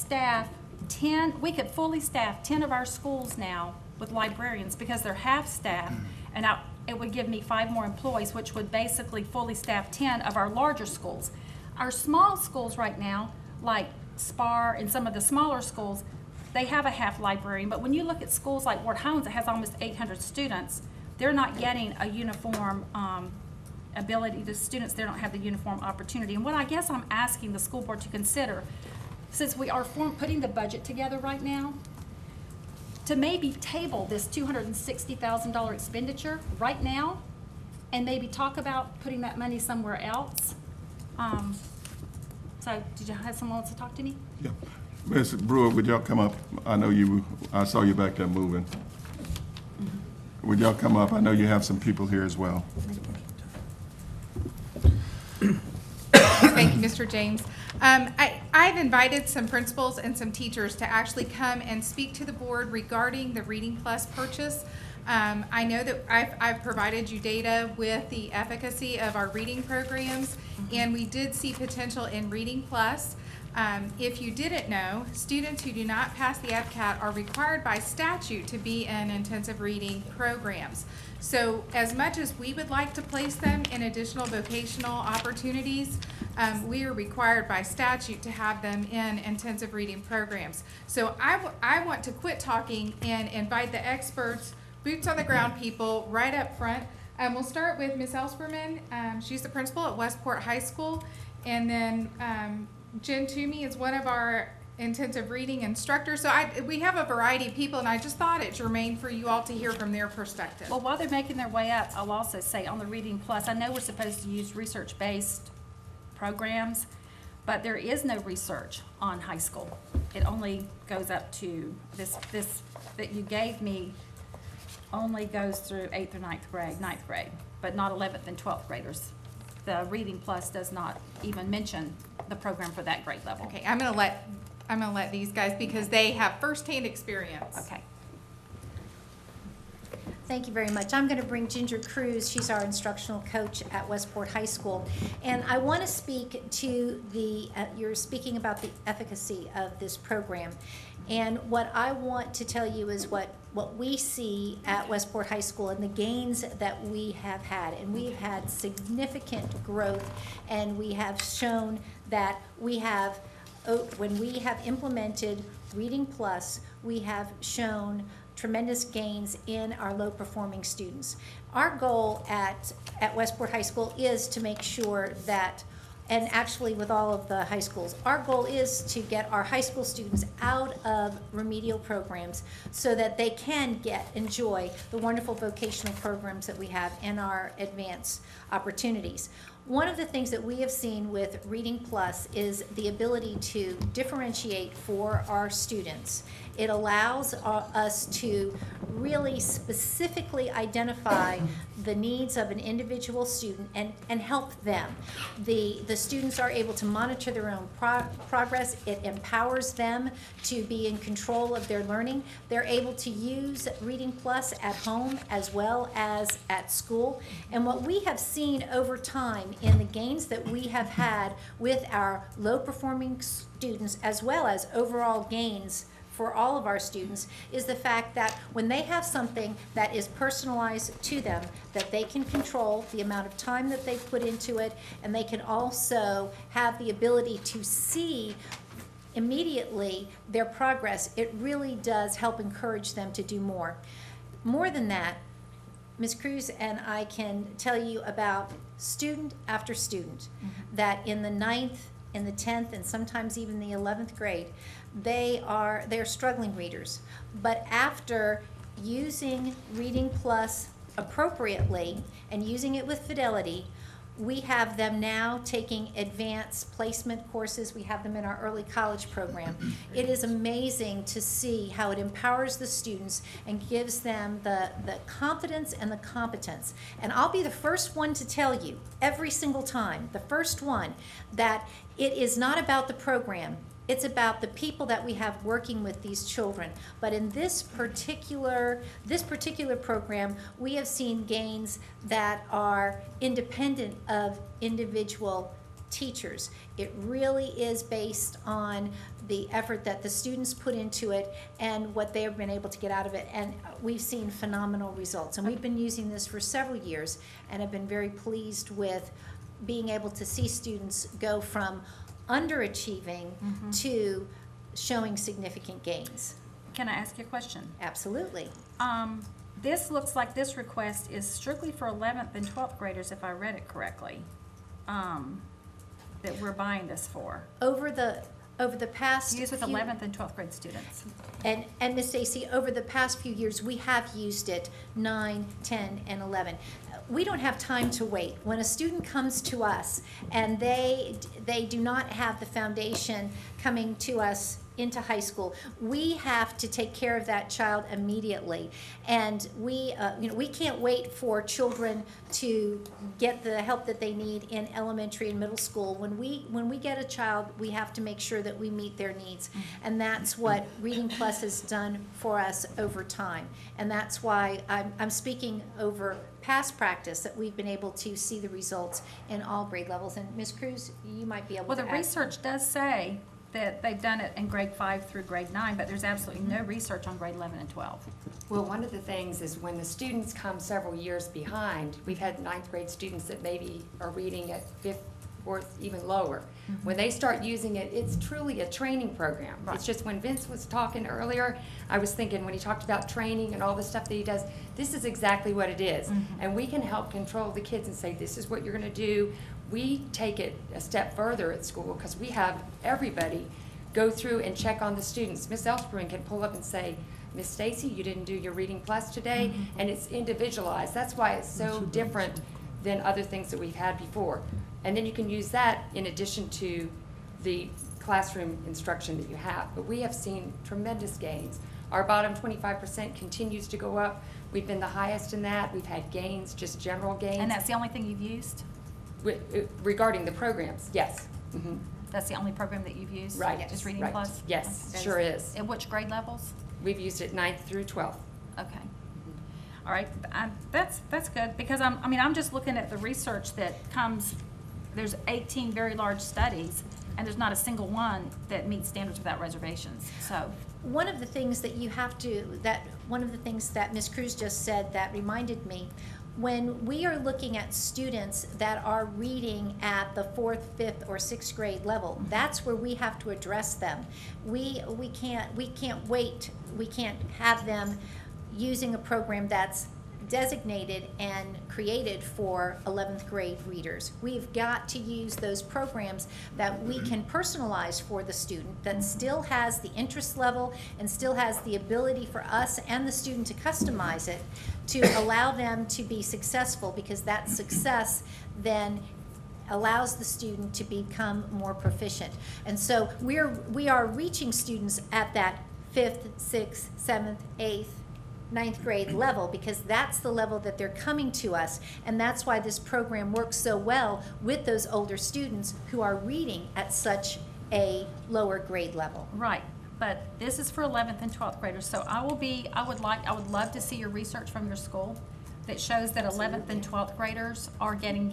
E: fully staff 10 of our schools now with librarians because they're half-staffed, and it would give me 5 more employees, which would basically fully staff 10 of our larger schools. Our small schools right now, like SPAR and some of the smaller schools, they have a half librarian, but when you look at schools like Ward Highlands that has almost 800 students, they're not getting a uniform ability. The students there don't have the uniform opportunity. And what I guess I'm asking the school board to consider, since we are putting the budget together right now, to maybe table this $260,000 expenditure right now and maybe talk about putting that money somewhere else. So did you have someone else to talk to me?
A: Yeah. Ms. Brewer, would y'all come up? I saw you back there moving. Would y'all come up? I know you have some people here as well.
N: Thank you, Mr. James. I've invited some principals and some teachers to actually come and speak to the board regarding the Reading Plus purchase. I know that I've provided you data with the efficacy of our reading programs, and we did see potential in Reading Plus. If you didn't know, students who do not pass the FCAT are required by statute to be in intensive reading programs. So as much as we would like to place them in additional vocational opportunities, we are required by statute to have them in intensive reading programs. So I want to quit talking and invite the experts, boots on the ground people right up front. We'll start with Ms. Elsperman. She's the principal at Westport High School. And then Jen Toomey is one of our intensive reading instructors. So we have a variety of people, and I just thought it germane for you all to hear from their perspective.
E: Well, while they're making their way up, I'll also say on the Reading Plus, I know we're supposed to use research-based programs, But there is no research on high school. It only goes up to this that you gave me only goes through 8th or 9th grade, but not 11th and 12th graders. The Reading Plus does not even mention the program for that grade level.
N: Okay, I'm gonna let these guys, because they have firsthand experience.
E: Okay.
O: Thank you very much. I'm going to bring Ginger Cruz. She's our instructional coach at Westport High School. And I want to speak to you're speaking about the efficacy of this program. And what I want to tell you is what we see at Westport High School and the gains that we have had. And we've had significant growth, and we have shown that we have, when we have implemented Reading Plus, we have shown tremendous gains in our low-performing students. Our goal at Westport High School is to make sure that, and actually with all of the high schools, our goal is to get our high school students out of remedial programs so that they can enjoy the wonderful vocational programs that we have in our advanced opportunities. One of the things that we have seen with Reading Plus is the ability to differentiate for our students. It allows us to really specifically identify the needs of an individual student and help them. The students are able to monitor their own progress. It empowers them to be in control of their learning. They're able to use Reading Plus at home as well as at school. And what we have seen over time in the gains that we have had with our low-performing students as well as overall gains for all of our students is the fact that when they have something that is personalized to them, that they can control the amount of time that they put into it, and they can also have the ability to see immediately their progress. It really does help encourage them to do more. More than that, Ms. Cruz and I can tell you about student after student, that in the 9th, in the 10th, and sometimes even the 11th grade, they're struggling readers. But after using Reading Plus appropriately and using it with fidelity, we have them now taking advanced placement courses. We have them in our early college program. It is amazing to see how it empowers the students and gives them the confidence and the competence. And I'll be the first one to tell you, every single time, the first one, that it is not about the program. It's about the people that we have working with these children. But in this particular program, we have seen gains that are independent of individual teachers. It really is based on the effort that the students put into it and what they have been able to get out of it. And we've seen phenomenal results. And we've been using this for several years and have been very pleased with being able to see students go from underachieving to showing significant gains.
E: Can I ask you a question?
O: Absolutely.
E: This looks like this request is strictly for 11th and 12th graders, if I read it correctly, that we're buying this for.
O: Over the past
E: Used with
O: few-
E: 11th and 12th grade students.
O: And Ms. Stacy, over the past few years, we have used it 9, 10, and 11. We don't have time to wait. When a student comes to us and they do not have the foundation coming to us into high school, we have to take care of that child immediately. And we can't wait for children to get the help that they need in elementary and middle school. When we get a child, we have to make sure that we meet their needs. And that's what Reading Plus has done for us over time. And that's why I'm speaking over past practice that we've been able to see the results in all grade levels. And Ms. Cruz, you might be able to
E: Well, the
O: add.
E: research does say that they've done it in grade 5 through grade 9, but there's absolutely no research on grade 11 and 12.
P: Well, one of the things is when the students come several years behind, we've had 9th grade students that maybe are reading at 5th, 4th, even lower. When they start using it, it's truly a training program.
E: Right.
P: It's just when Vince was talking earlier, I was thinking when he talked about training and all the stuff that he does, this is exactly what it is. And we can help control the kids and say, this is what you're gonna do. We take it a step further at school because we have everybody go through and check on the students. Miss Elspring can pull up and say, Miss Stacy, you didn't do your Reading Plus today, and it's individualized. That's why it's so different than other things that we've had before. And then you can use that in addition to the classroom instruction that you have, but we have seen tremendous gains. Our bottom 25% continues to go up. We've been the highest in that. We've had gains, just general gains.
E: And that's the only thing you've used?
P: Regarding the programs, yes. Mhm.
E: That's the only program that you've used?
P: Right.
E: Is Reading
P: Right.
E: Plus?
P: Yes,
E: Okay.
P: sure is.
E: At which grade levels?
P: We've used it 9th through 12th.
E: Okay. All right, that's good, because I'm just looking at the research that comes, there's 18 very large studies, and there's not a single one that meets standards without reservations, so.
O: One of the things that you have to, one of the things that Ms. Cruz just said that reminded me, when we are looking at students that are reading at the 4th, 5th, or 6th grade level, that's where we have to address them. We can't wait, we can't have them using a program that's designated and created for 11th grade readers. We've got to use those programs that we can personalize for the student, that still has the interest level and still has the ability for us and the student to customize it to allow them to be successful, because that success then allows the student to become more proficient. And so we are reaching students at that 5th, 6th, 7th, 8th, 9th grade level, because that's the level that they're coming to us, and that's why this program works so well with those older students who are reading at such a lower grade level.
E: Right, but this is for 11th and 12th graders, so I would love to see your research from your school that shows that 11th and 12th graders are having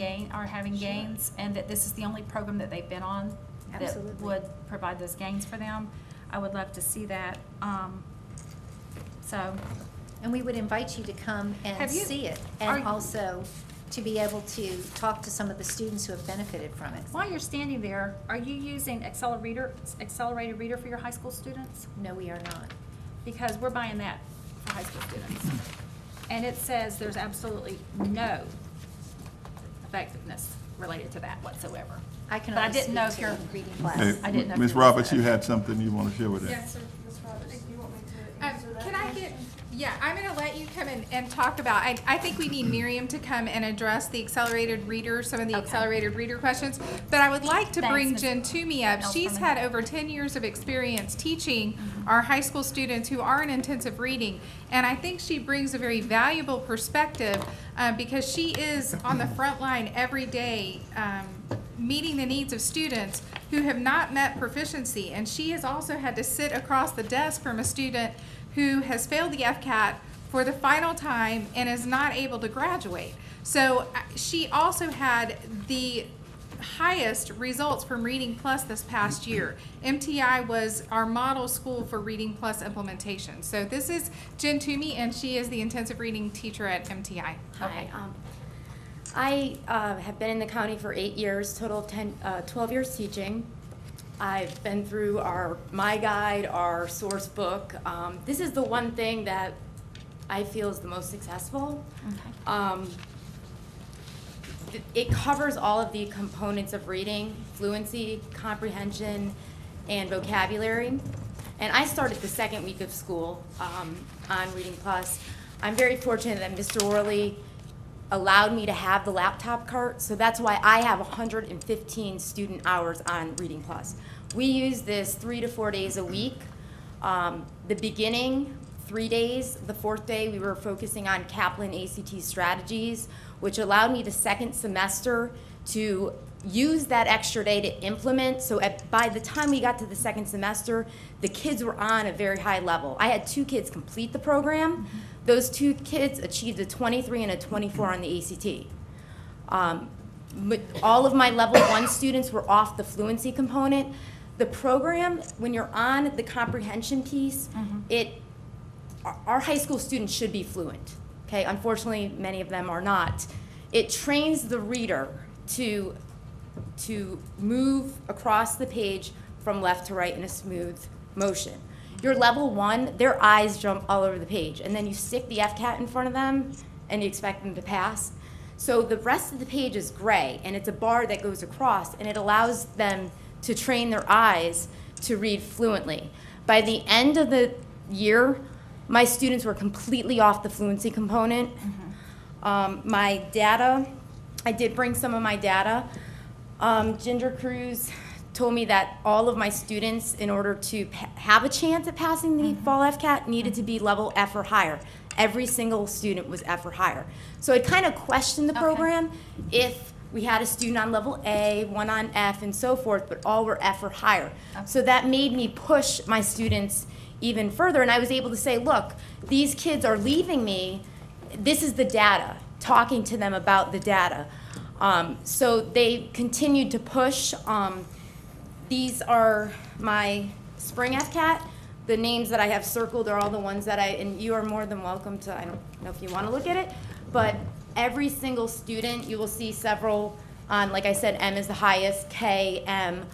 E: gains, and that this is the only program that they've been on that
O: Absolutely.
E: would provide those gains for them. I would love to see that.
O: And we would invite you to come and
E: Have you-
O: see it,
E: are
O: and
E: you-
O: also to be able to talk to some of the students who have benefited from it.
E: While you're standing there, are you using accelerated reader for your high school students?
O: No, we are not.
E: Because we're buying that for high school students. And it says there's absolutely no effectiveness related to that whatsoever.
O: I can
E: But I
O: only
E: didn't know
O: speak
E: if
O: to
E: you're
O: reading
A: Hey,
O: class.
E: I didn't know if
A: Ms.
E: you were
A: Roberts,
E: set
A: you
E: up.
A: had something you want to share with us?
N: Yes, sir, Ms. Roberts, do you want me to answer that? Can I get, yeah, I'm gonna let you come in and talk about, I think we need Miriam to come and address the accelerated reader, some of the accelerated reader questions. But I would like to
E: Thanks,
N: bring
E: Ms.
N: Jen Toomey up. She's
E: Ellspermann.
N: had over 10 years of experience teaching our high school students who are in intensive reading. And I think she brings a very valuable perspective, because she is on the front line every day, meeting the needs of students who have not met proficiency. And she has also had to sit across the desk from a student who has failed the FCAT for the final time and is not able to graduate. So she also had the highest results from Reading Plus this past year. MTI was our model school for Reading Plus implementation. So this is Jen Toomey, and she is the intensive reading teacher at MTI.
E: Okay.
Q: I have been in the county for 8 years, total of 12 years teaching. I've been through my guide, our source book. This is the one thing that I feel is the most successful. It covers all of the components of reading: fluency, comprehension, and vocabulary. And I started the second week of school on Reading Plus. I'm very fortunate that Mr. Worley allowed me to have the laptop cart, so that's why I have 115 student hours on Reading Plus. We use this 3 to 4 days a week. The beginning 3 days, the 4th day we were focusing on Kaplan ACT strategies, which allowed me the second semester to use that extra day to implement. So by the time we got to the second semester, the kids were on a very high level. I had 2 kids complete the program. Those 2 kids achieved a 23 and a 24 on the ACT. All of my level 1 students were off the fluency component. The program, when you're on the comprehension piece, our high school students should be fluent. Okay, unfortunately, many of them are not. It trains the reader to move across the page from left to right in a smooth motion. Your level 1, their eyes jump all over the page, and then you stick the FCAT in front of them and you expect them to pass. So the rest of the page is gray, and it's a bar that goes across, and it allows them to train their eyes to read fluently. By the end of the year, my students were completely off the fluency component. My data, I did bring some of my data. Ginger Cruz told me that all of my students, in order to have a chance at passing the fall FCAT, needed to be level F or higher. Every single student was F or higher. So I kind of questioned the program if we had a student on level A, one on F, and so forth, but all were F or higher. So that made me push my students even further, and I was able to say, look, these kids are leaving me. This is the data, talking to them about the data. So they continued to push. These are my spring FCAT. The names that I have circled are all the ones that and you are more than welcome to, I don't know if you want to look at it, but every single student, you will see several on, like I said, M is the highest, K, M,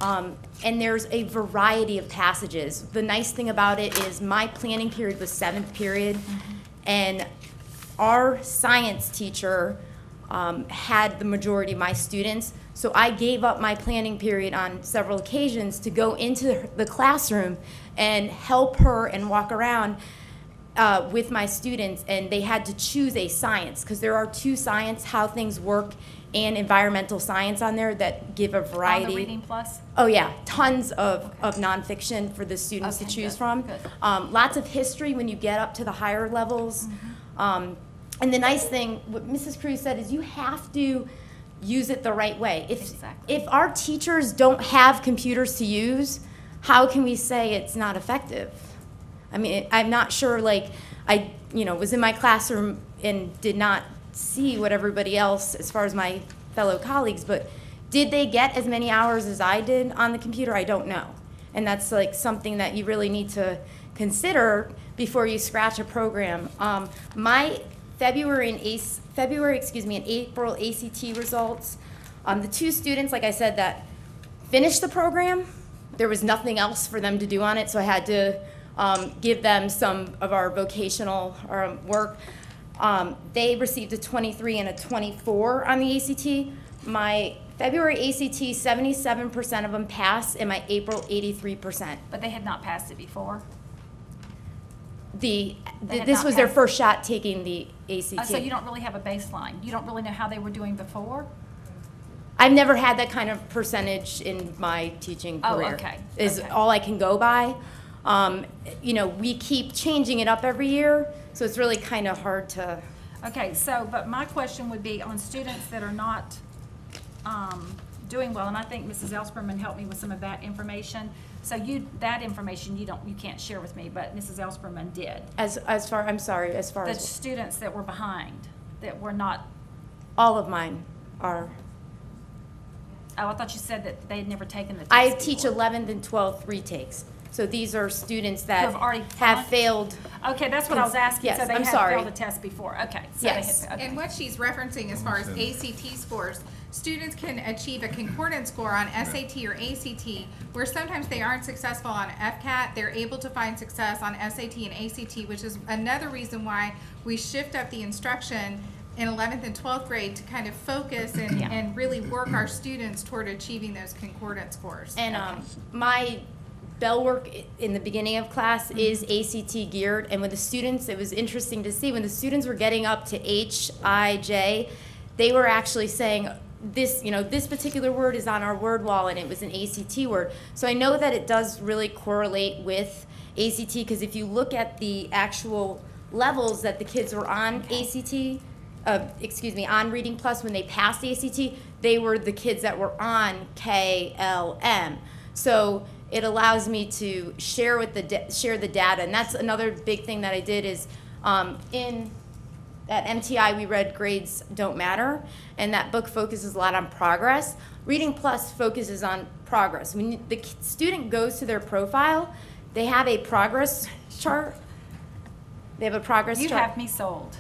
Q: and there's a variety of passages. The nice thing about it is my planning period was 7th period, and our science teacher had the majority of my students, so I gave up my planning period on several occasions to go into the classroom and help her and walk around with my students, and they had to choose a science, because there are 2 science, how things work, and environmental science on there that give a variety.
E: On the Reading Plus?
Q: Oh yeah, tons of nonfiction for the students to choose from. Lots of history when you get up to the higher levels. And the nice thing, what Mrs. Cruz said, is you have to use it the right way. If our teachers don't have computers to use, how can we say it's not effective? I mean, I'm not sure, like, I was in my classroom and did not see what everybody else, as far as my fellow colleagues, but did they get as many hours as I did on the computer? I don't know. And that's like something that you really need to consider before you scratch a program. My February and April ACT results, the 2 students, like I said, that finished the program, there was nothing else for them to do on it, so I had to give them some of our vocational work. They received a 23 and a 24 on the ACT. My February ACT, 77% of them passed, and my April, 83%.
E: But they had not passed it before?
Q: This was their first shot taking the ACT.
E: So you don't really have a baseline? You don't really know how they were doing before?
Q: I've never had that kind of percentage in my teaching career.
E: Oh, okay.
Q: Is all I can go by. We keep changing it up every year, so it's really kind of hard to.
E: Okay, but my question would be on students that are not doing well, and I think Mrs. Elsperman helped me with some of that information. So that information you can't share with me, but Mrs. Elsperman did.
Q: As far
E: The
Q: as
E: students that were behind, that were not.
Q: all of mine are.
E: Oh, I thought you said that they had never taken the test.
Q: I teach 11th and 12th retakes. So these are students that
E: Who have already
Q: have failed.
E: Okay, that's what I was asking.
Q: Yes,
E: So they
Q: I'm
E: had
Q: sorry.
E: failed the test before. Okay. So
Q: Yes.
E: They had, okay.
N: And what she's referencing as far as ACT scores, students can achieve a concordance score on SAT or ACT, where sometimes they aren't successful on FCAT, they're able to find success on SAT and ACT, which is another reason why we shift up the instruction in 11th and 12th grade to kind of focus and really work our students toward achieving those concordance scores.
Q: And my bell work in the beginning of class is ACT geared, and with the students, it was interesting to see when the students were getting up to H, I, J, they were actually saying, this particular word is on our word wall, and it was an ACT word. So I know that it does really correlate with ACT, because if you look at the actual levels that the kids were on on Reading Plus when they passed the ACT, they were the kids that were on KLM. So it allows me to share the data, and that's another big thing that I did is in at MTI we read Grades Don't Matter, and that book focuses a lot on progress. Reading Plus focuses on progress. When the student goes to their profile, they have a progress chart. They have a progress chart.
E: You have me sold.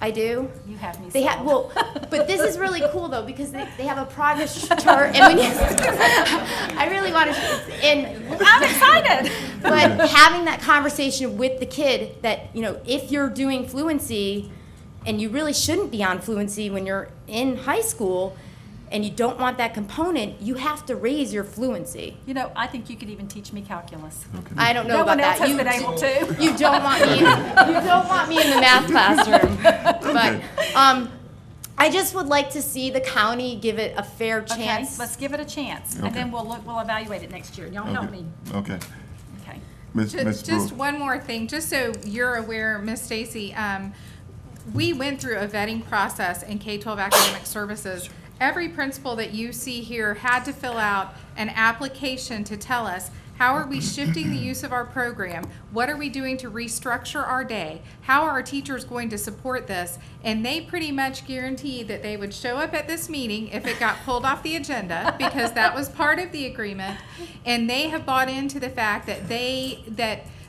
Q: I do.
E: You have me.
Q: They
E: sold.
Q: But this is really cool though, because they have a progress chart, and when you, I really want to. And
E: I'm excited.
Q: But having that conversation with the kid that if you're doing fluency, and you really shouldn't be on fluency when you're in high school, and you don't want that component, you have to raise your fluency.
E: I think you could even teach me calculus.
Q: I don't know
E: No
Q: about
E: one else
Q: that.
E: has been able to.
Q: You don't want me. You don't want me in the math classroom. But I just would like to see the county give it a fair
E: Okay,
Q: chance.
E: let's give it a chance,
A: Okay.
E: and then we'll evaluate it next year. Y'all help me.
A: Okay.
E: Okay.
A: Ms.
N: Just
A: Brewer.
N: one more thing, just so you're aware, Miss Stacy, we went through a vetting process in K-12 Academic Services. Every principal that you see here had to fill out an application to tell us, how are we shifting the use of our program? What are we doing to restructure our day? How are our teachers going to support this? And they pretty much guaranteed that they would show up at this meeting if it got pulled off the agenda, because that was part of the agreement. And they have bought into the fact that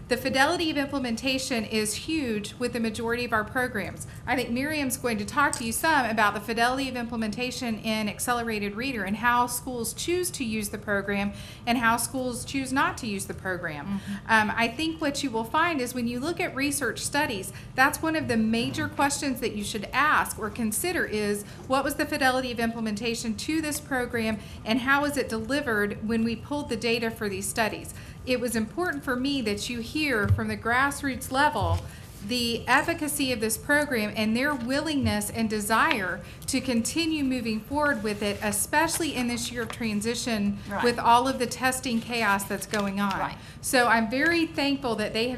N: the fidelity of implementation is huge with the majority of our programs. I think Miriam's going to talk to you some about the fidelity of implementation in Accelerated Reader and how schools choose to use the program and how schools choose not to use the program. I think what you will find is when you look at research studies, that's one of the major questions that you should ask or consider is, what was the fidelity of implementation to this program and how was it delivered when we pulled the data for these studies? It was important for me that you hear from the grassroots level the efficacy of this program and their willingness and desire to continue moving forward with it, especially in this year of transition with all of the testing chaos that's going on.
E: Right.
N: So I'm very thankful that they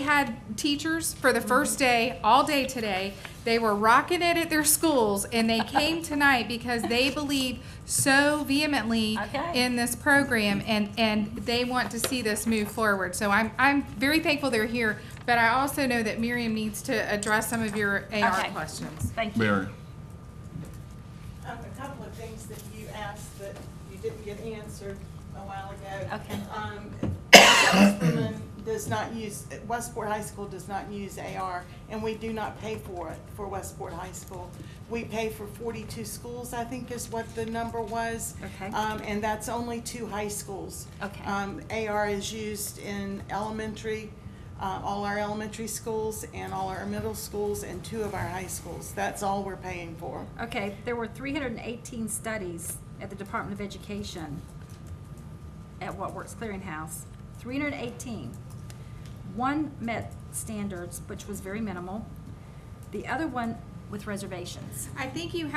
N: had teachers for the first day, all day today. They were rocking it at their schools, and they came tonight because they believe so vehemently in this program, and they want to see this move forward. So I'm very thankful they're here, but I also know that Miriam needs to address some of your AR questions.
E: Thank you.
A: Mary.
F: A couple of things that you asked that you didn't get answered a while ago.
E: Okay.
F: Westport High School does not use AR, and we do not pay for it for Westport High School. We pay for 42 schools, I think is what the number was.
E: Okay.
F: And that's only 2 high schools.
E: Okay.
F: AR is used in elementary, all our elementary schools and all our middle schools and 2 of our high schools. That's all we're paying for.
E: Okay, there were 318 studies at the Department of Education at What Works Clearinghouse. 318. One met standards, which was very minimal. The other one with reservations.
N: I think you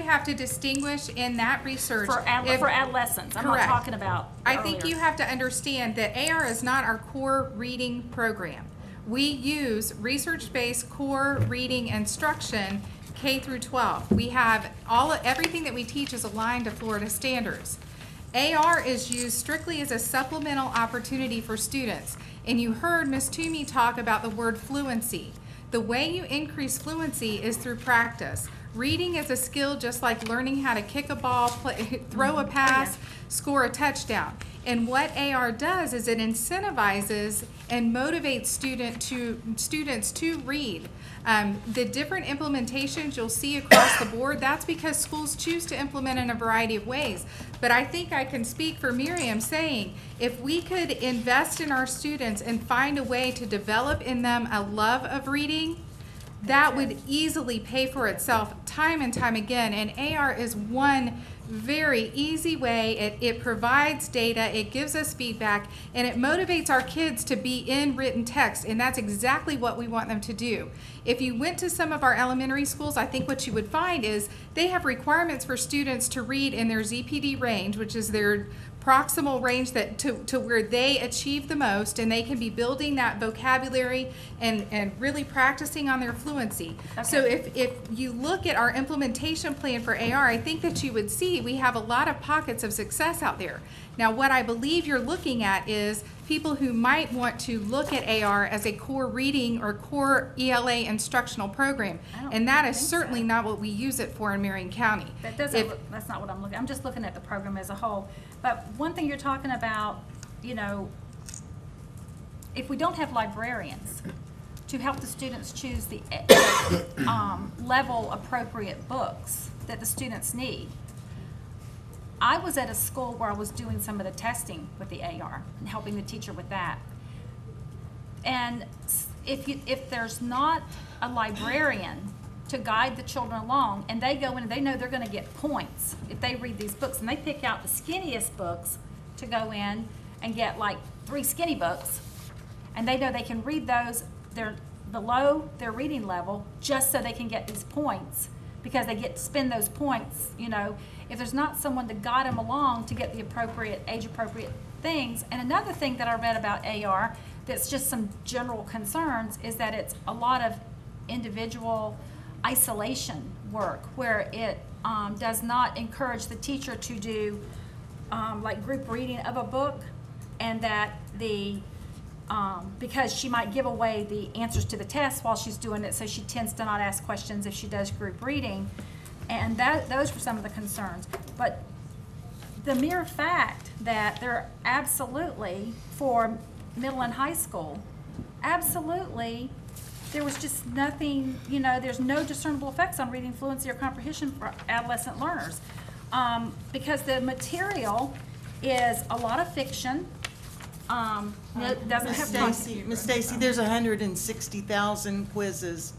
N: have to distinguish in that research
E: For adolescents. I'm not
N: Correct.
E: talking about
N: I think
E: earlier.
N: you have to understand that AR is not our core reading program. We use research-based core reading instruction K through 12. We have everything that we teach is aligned to Florida standards. AR is used strictly as a supplemental opportunity for students. And you heard Ms. Toomey talk about the word fluency. The way you increase fluency is through practice. Reading is a skill just like learning how to kick a ball, throw a pass, score a touchdown. And what AR does is it incentivizes and motivates students to read. The different implementations you'll see across the board, that's because schools choose to implement in a variety of ways. But I think I can speak for Miriam saying, if we could invest in our students and find a way to develop in them a love of reading, that would easily pay for itself time and time again. And AR is one very easy way. It provides data, it gives us feedback, and it motivates our kids to be in written text, and that's exactly what we want them to do. If you went to some of our elementary schools, I think what you would find is they have requirements for students to read in their ZPD range, which is their proximal range that to where they achieve the most, and they can be building that vocabulary and really practicing on their fluency. So if you look at our implementation plan for AR, I think that you would see we have a lot of pockets of success out there. Now, what I believe you're looking at is people who might want to look at AR as a core reading or core ELA instructional program, and that is certainly not what we use it for in Marion County.
E: That's not what I'm looking. I'm just looking at the program as a whole. But one thing you're talking about, you know, if we don't have librarians to help the students choose the level appropriate books that the students need. I was at a school where I was doing some of the testing with the AR and helping the teacher with that. And if there's not a librarian to guide the children along, and they go in and they know they're going to get points if they read these books, and they pick out the skinniest books to go in and get like 3 skinny books, and they know they can read those, they're below their reading level just so they can get these points. because they get to spend those points, you know, if there's not someone to guide them along to get the appropriate, age-appropriate things. And another thing that I read about AR that's just some general concerns is that it's a lot of individual isolation work where it does not encourage the teacher to do like group reading of a book, and that because she might give away the answers to the test while she's doing it, so she tends to not ask questions if she does group reading. And those were some of the concerns. But the mere fact that they're absolutely, for middle and high school, absolutely, there was just nothing, you know, there's no discernible effects on reading fluency or comprehension for adolescent learners. Because the material is a lot of fiction. It doesn't have content.
F: Ms. Stacy, there's 160,000 quizzes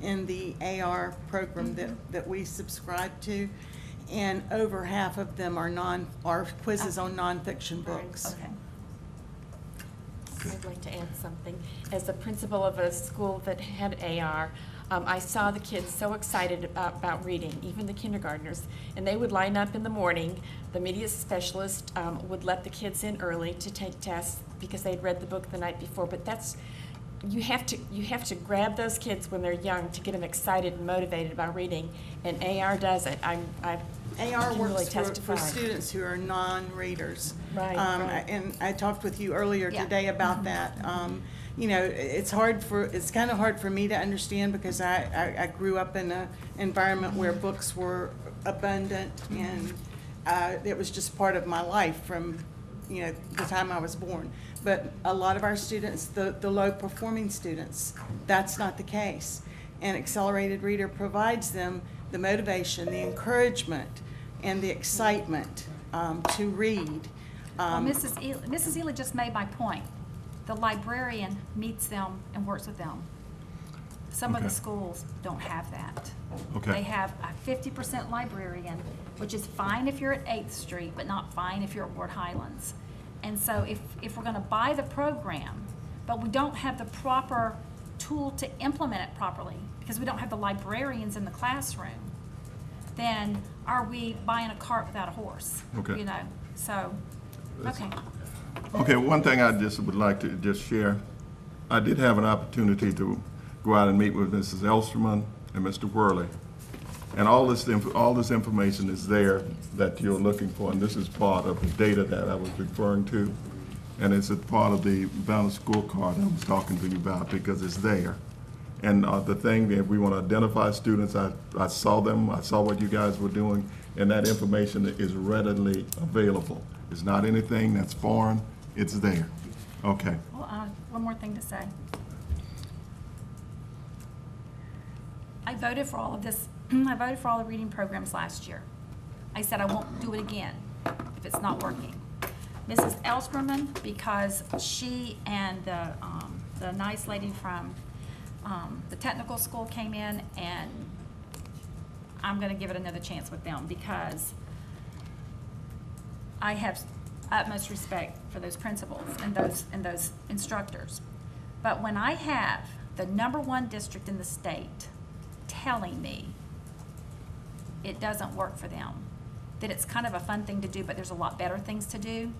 F: in the AR program that we subscribe to, and over half of them are quizzes on nonfiction books.
D: Okay. I'd like to add something. As the principal of a school that had AR, I saw the kids so excited about reading, even the kindergartners, and they would line up in the morning. The media specialist would let the kids in early to take tests because they'd read the book the night before. But that's, you have to grab those kids when they're young to get them excited and motivated about reading, and AR does it. I
F: AR
D: can really
F: works for
D: testify.
F: students who are non-readers.
D: Right, right.
F: And I talked with you earlier
E: Yeah.
F: today about that. You know, it's kind of hard for me to understand because I grew up in an environment where books were abundant, and it was just part of my life from, you know, the time I was born. But a lot of our students, the low-performing students, that's not the case. And Accelerated Reader provides them the motivation, the encouragement, and the excitement to read.
E: Well, Mrs. Ely just made my point. The librarian meets them and works with them. Some of the
A: Okay.
E: schools don't have that.
A: Okay.
E: They have a 50% librarian, which is fine if you're at 8th Street, but not fine if you're at Ward Highlands. And so if we're gonna buy the program, but we don't have the proper tool to implement it properly, because we don't have the librarians in the classroom, then are we buying a cart without a horse?
A: Okay.
E: You know, so, okay.
A: Okay, one thing I just would like to just share, I did have an opportunity to go out and meet with Mrs. Elsterman and Mr. Worley. And all this information is there that you're looking for, and this is part of the data that I was referring to. And it's a part of the balanced scorecard I was talking to you about, because it's there. And the thing that we want to identify students, I saw them, I saw what you guys were doing, and that information is readily available. It's not anything that's foreign, it's there. Okay.
E: Well, one more thing to say. I voted for all of this, I voted for all the reading programs last year. I said I won't do it again if it's not working. Mrs. Elsperman, because she and the nice lady from the technical school came in, and I'm gonna give it another chance with them, because I have utmost respect for those principals and those instructors. But when I have the #1 district in the state telling me it doesn't work for them, that it's kind of a fun thing to do, but there's a lot better things to do,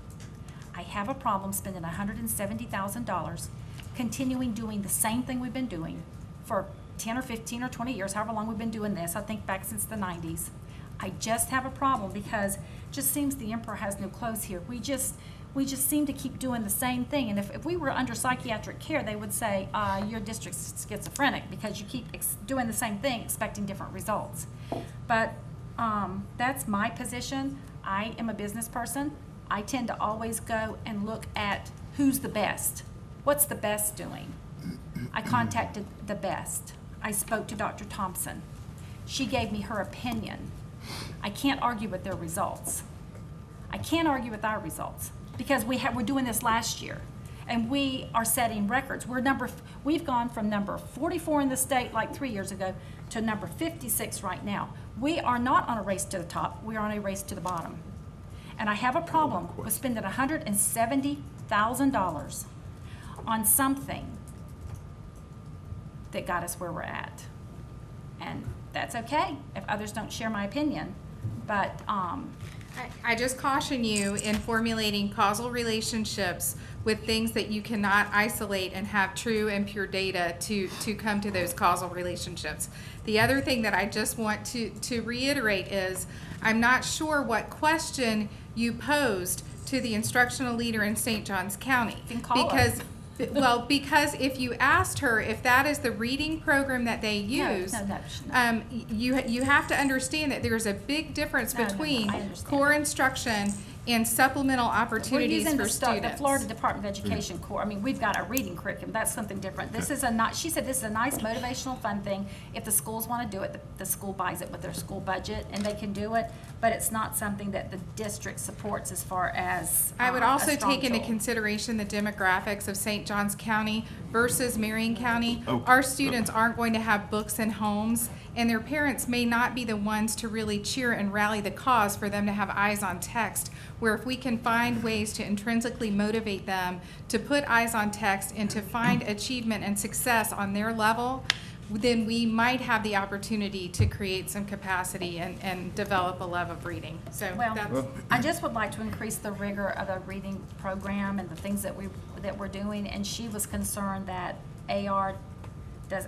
E: I have a problem spending $170,000 continuing doing the same thing we've been doing for 10 or 15 or 20 years, however long we've been doing this, I think back since the 90s. I just have a problem because it just seems the emperor has no clothes here. We just seem to keep doing the same thing. And if we were under psychiatric care, they would say, your district's schizophrenic because you keep doing the same thing, expecting different results. But that's my position. I am a business person. I tend to always go and look at who's the best. What's the best doing? I contacted the best. I spoke to Dr. Thompson. She gave me her opinion. I can't argue with their results. I can't argue with our results because we're doing this last year, and we are setting records. We've gone from number 44 in the state like 3 years ago to number 56 right now. We are not on a race to the top. We are on a race to the bottom. And I have a problem with spending $170,000 on something that got us where we're at. And
R: that's okay if others don't share my opinion, but,
N: I just caution you in formulating causal relationships with things that you cannot isolate and have true and pure data to come to those causal relationships. The other thing that I just want to reiterate is, I'm not sure what question you posed to the instructional leader in St. Johns County.
R: You can call her.
N: Because well, because if you asked her if that is the reading program that they use,
R: No.
N: you have to understand that there's a big difference
R: No,
N: between
R: I understand.
N: core instruction and supplemental
R: We're
N: opportunities
R: using
N: for
R: the
N: students.
R: Florida Department of Education core. I mean, we've got a reading curriculum. That's something different. This is she said this is a nice motivational fun thing. If the schools want to do it, the school buys it with their school budget and they can do it, but it's not something that the district supports as far as
N: I would
R: a
N: also
R: strong
N: take into
R: tool.
N: consideration the demographics of St. Johns County versus Marion County.
A: Okay.
N: Our students aren't going to have books in homes, and their parents may not be the ones to really cheer and rally the cause for them to have eyes on text, where if we can find ways to intrinsically motivate them to put eyes on text and to find achievement and success on their level, then we might have the opportunity to create some capacity and develop a love of reading. So
R: Well,
N: that's,
R: I just would like to increase the rigor of the reading program and the things that we're doing, and she was concerned that AR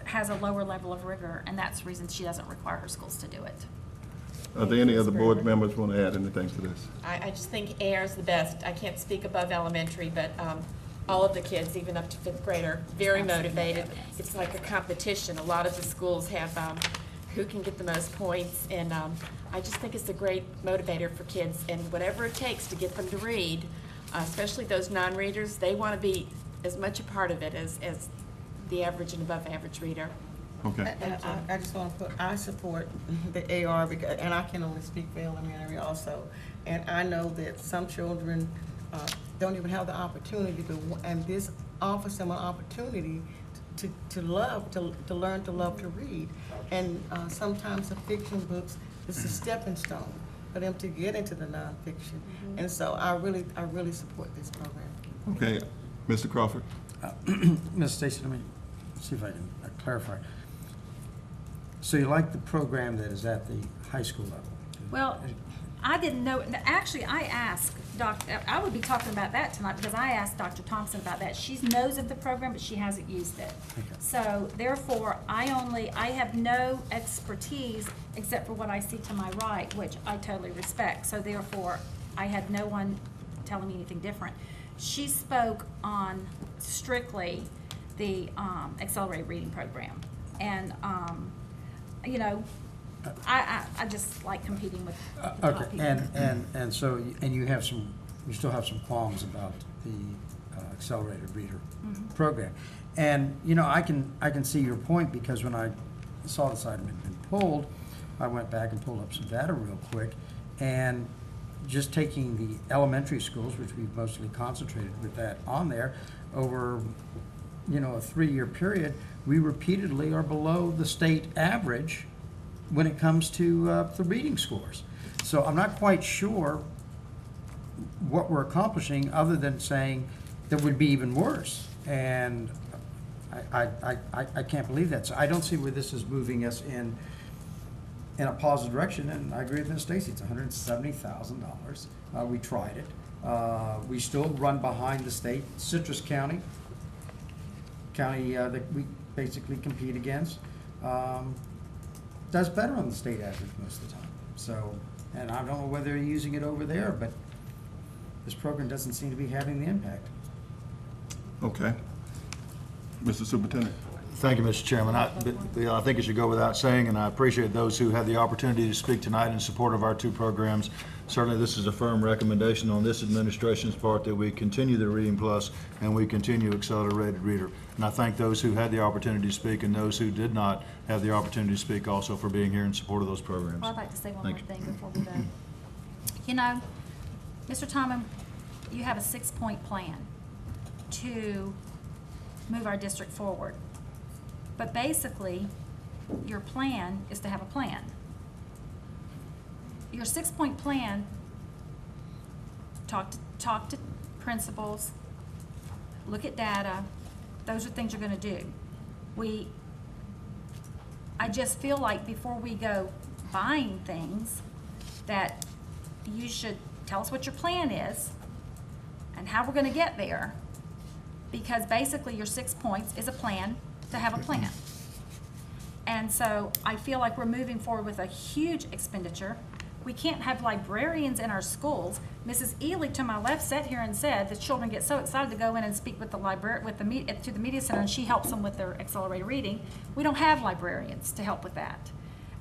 R: has a lower level of rigor, and that's the reason she doesn't require her schools to do it.
A: Are there any other board members want to add anything to this?
D: I just think AR is the best. I can't speak above elementary, but all of the kids, even up to fifth grade, are very motivated. It's like a competition. A lot of the schools have who can get the most points, and I just think it's a great motivator for kids, and whatever it takes to get them to read, especially those non-readers, they want to be as much a part of it as the average and above average reader.
A: Okay.
F: And I just want to I support the AR, because, and I can only speak for elementary also. And I know that some children don't even have the opportunity, and this offers them an opportunity to learn to love to read. And sometimes the fiction books is a stepping stone for them to get into the nonfiction. And so I really support this program.
A: Okay, Mr. Crawford?
M: Ms. Stacy, let me see if I can clarify. So you like the program that is at the high school level?
R: Well, I didn't know, actually, I asked I would be talking about that tonight because I asked Dr. Thompson about that. She knows of the program, but she hasn't used it.
M: Okay.
R: So therefore, I have no expertise except for what I see to my right, which I totally respect. So therefore, I had no one telling me anything different. She spoke on strictly the accelerated reading program. And, you know, I just like competing with the top
M: Okay,
R: people.
M: and so, you still have some qualms about the accelerated reader program. And, you know, I can see your point, because when I saw this item had been pulled, I went back and pulled up some data real quick, and just taking the elementary schools, which we've mostly concentrated with that on there, over, you know, a 3-year period, we repeatedly are below the state average when it comes to the reading scores. So I'm not quite sure what we're accomplishing, other than saying that would be even worse. And I can't believe that. So I don't see where this is moving us in a positive direction. And I agree with Ms. Stacy, it's $170,000. We tried it. We still run behind the state. Citrus County that we basically compete against, does better on the state average most of the time. So, and I don't know whether they're using it over there, but this program doesn't seem to be having the impact.
A: Okay. Mr. Superintendent?
G: Thank you, Mr. Chairman. I think it should go without saying, and I appreciate those who had the opportunity to speak tonight in support of our two programs. Certainly, this is a firm recommendation on this administration's part that we continue the Reading Plus and we continue Accelerated Reader. And I thank those who had the opportunity to speak and those who did not have the opportunity to speak also for being here in support of those programs.
R: Well, I'd like to say one
G: Thank
R: more thing before we vote. You know, Mr. Tomlin, you have a 6-point plan to move our district forward. But basically, your plan is to have a plan. Your 6-point plan, talk to principals, look at data. Those are things you're going to do. I just feel like before we go buying things, that you should tell us what your plan is and how we're gonna get there. Because basically your 6 points is a plan to have a plan. And so I feel like we're moving forward with a huge expenditure. We can't have librarians in our schools. Mrs. Ely to my left sat here and said the children get so excited to go in and speak with the library, to the media center, and she helps them with their accelerated reading. We don't have librarians to help with that.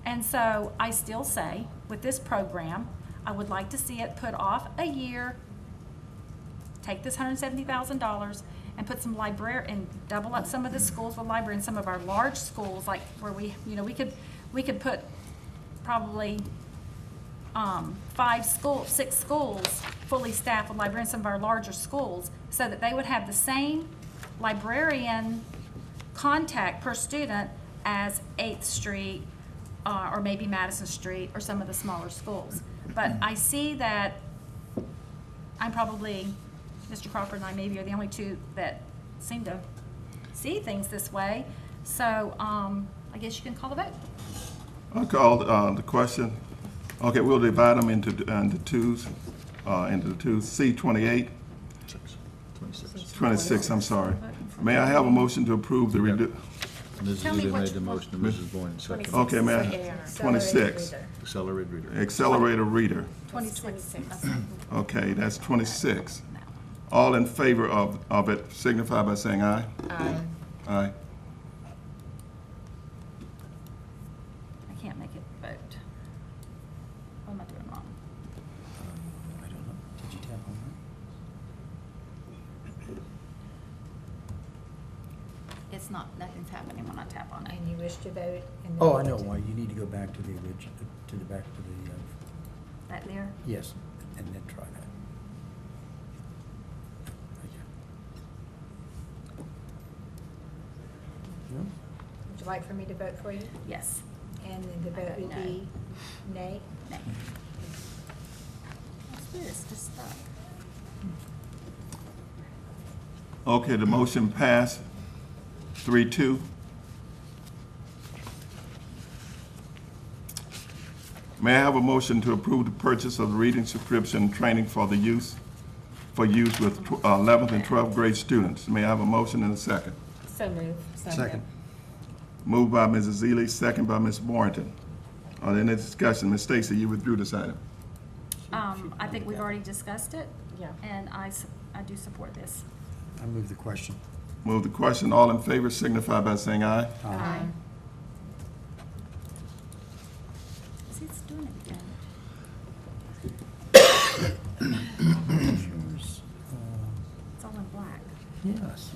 R: And so I still say, with this program, I would like to see it put off a year, take this $170,000 and put some and double up some of the schools with library in some of our large schools, like where we could put probably 6 schools fully staffed with librarians, some of our larger schools, so that they would have the same librarian contact per student as 8th Street or maybe Madison Street or some of the smaller schools. But I see that I'm probably, Mr. Crawford and I maybe are the only two that seem to see things this way. So I guess you can call the vote.
A: I call the question. Okay, we'll divide them into twos, C28. 26, I'm sorry. May I have a motion to approve the
G: Mrs. Ely made the motion, and Mrs. Boyne seconded.
A: Okay, may I, 26.
G: Accelerated reader.
A: Accelerator reader.
O: 26.
A: Okay, that's 26. All in favor of it signify by saying aye.
F: Aye.
A: Aye.
R: I can't make it vote. What am I doing wrong?
M: I don't know. Did you tap on
R: It's not, nothing's happening when I tap on it.
O: And you wish to vote?
M: that? Oh, I know why. You need to go back to the original,
R: Right there?
M: yes, and then try that. No?
O: Would you like for me to vote for you?
R: Yes.
O: And then the vote would be nay?
R: Nay. What's this? Just stuck.
A: Okay, the motion passed 3-2. May I have a motion to approve the purchase of the reading subscription training for use with 11th and 12th grade students? May I have a motion and a second?
O: So moved.
M: Second.
A: Moved by Mrs. Ely, second by Ms. Boynton. Are there any discussion? Ms. Stacy, you withdrew this item.
R: I think we've already discussed it.
O: Yeah.
R: And I do support this.
M: I move the question.
A: Move the question. All in favor signify by saying aye.
O: Aye.
R: See, it's doing it again. It's all in black.
M: Yes.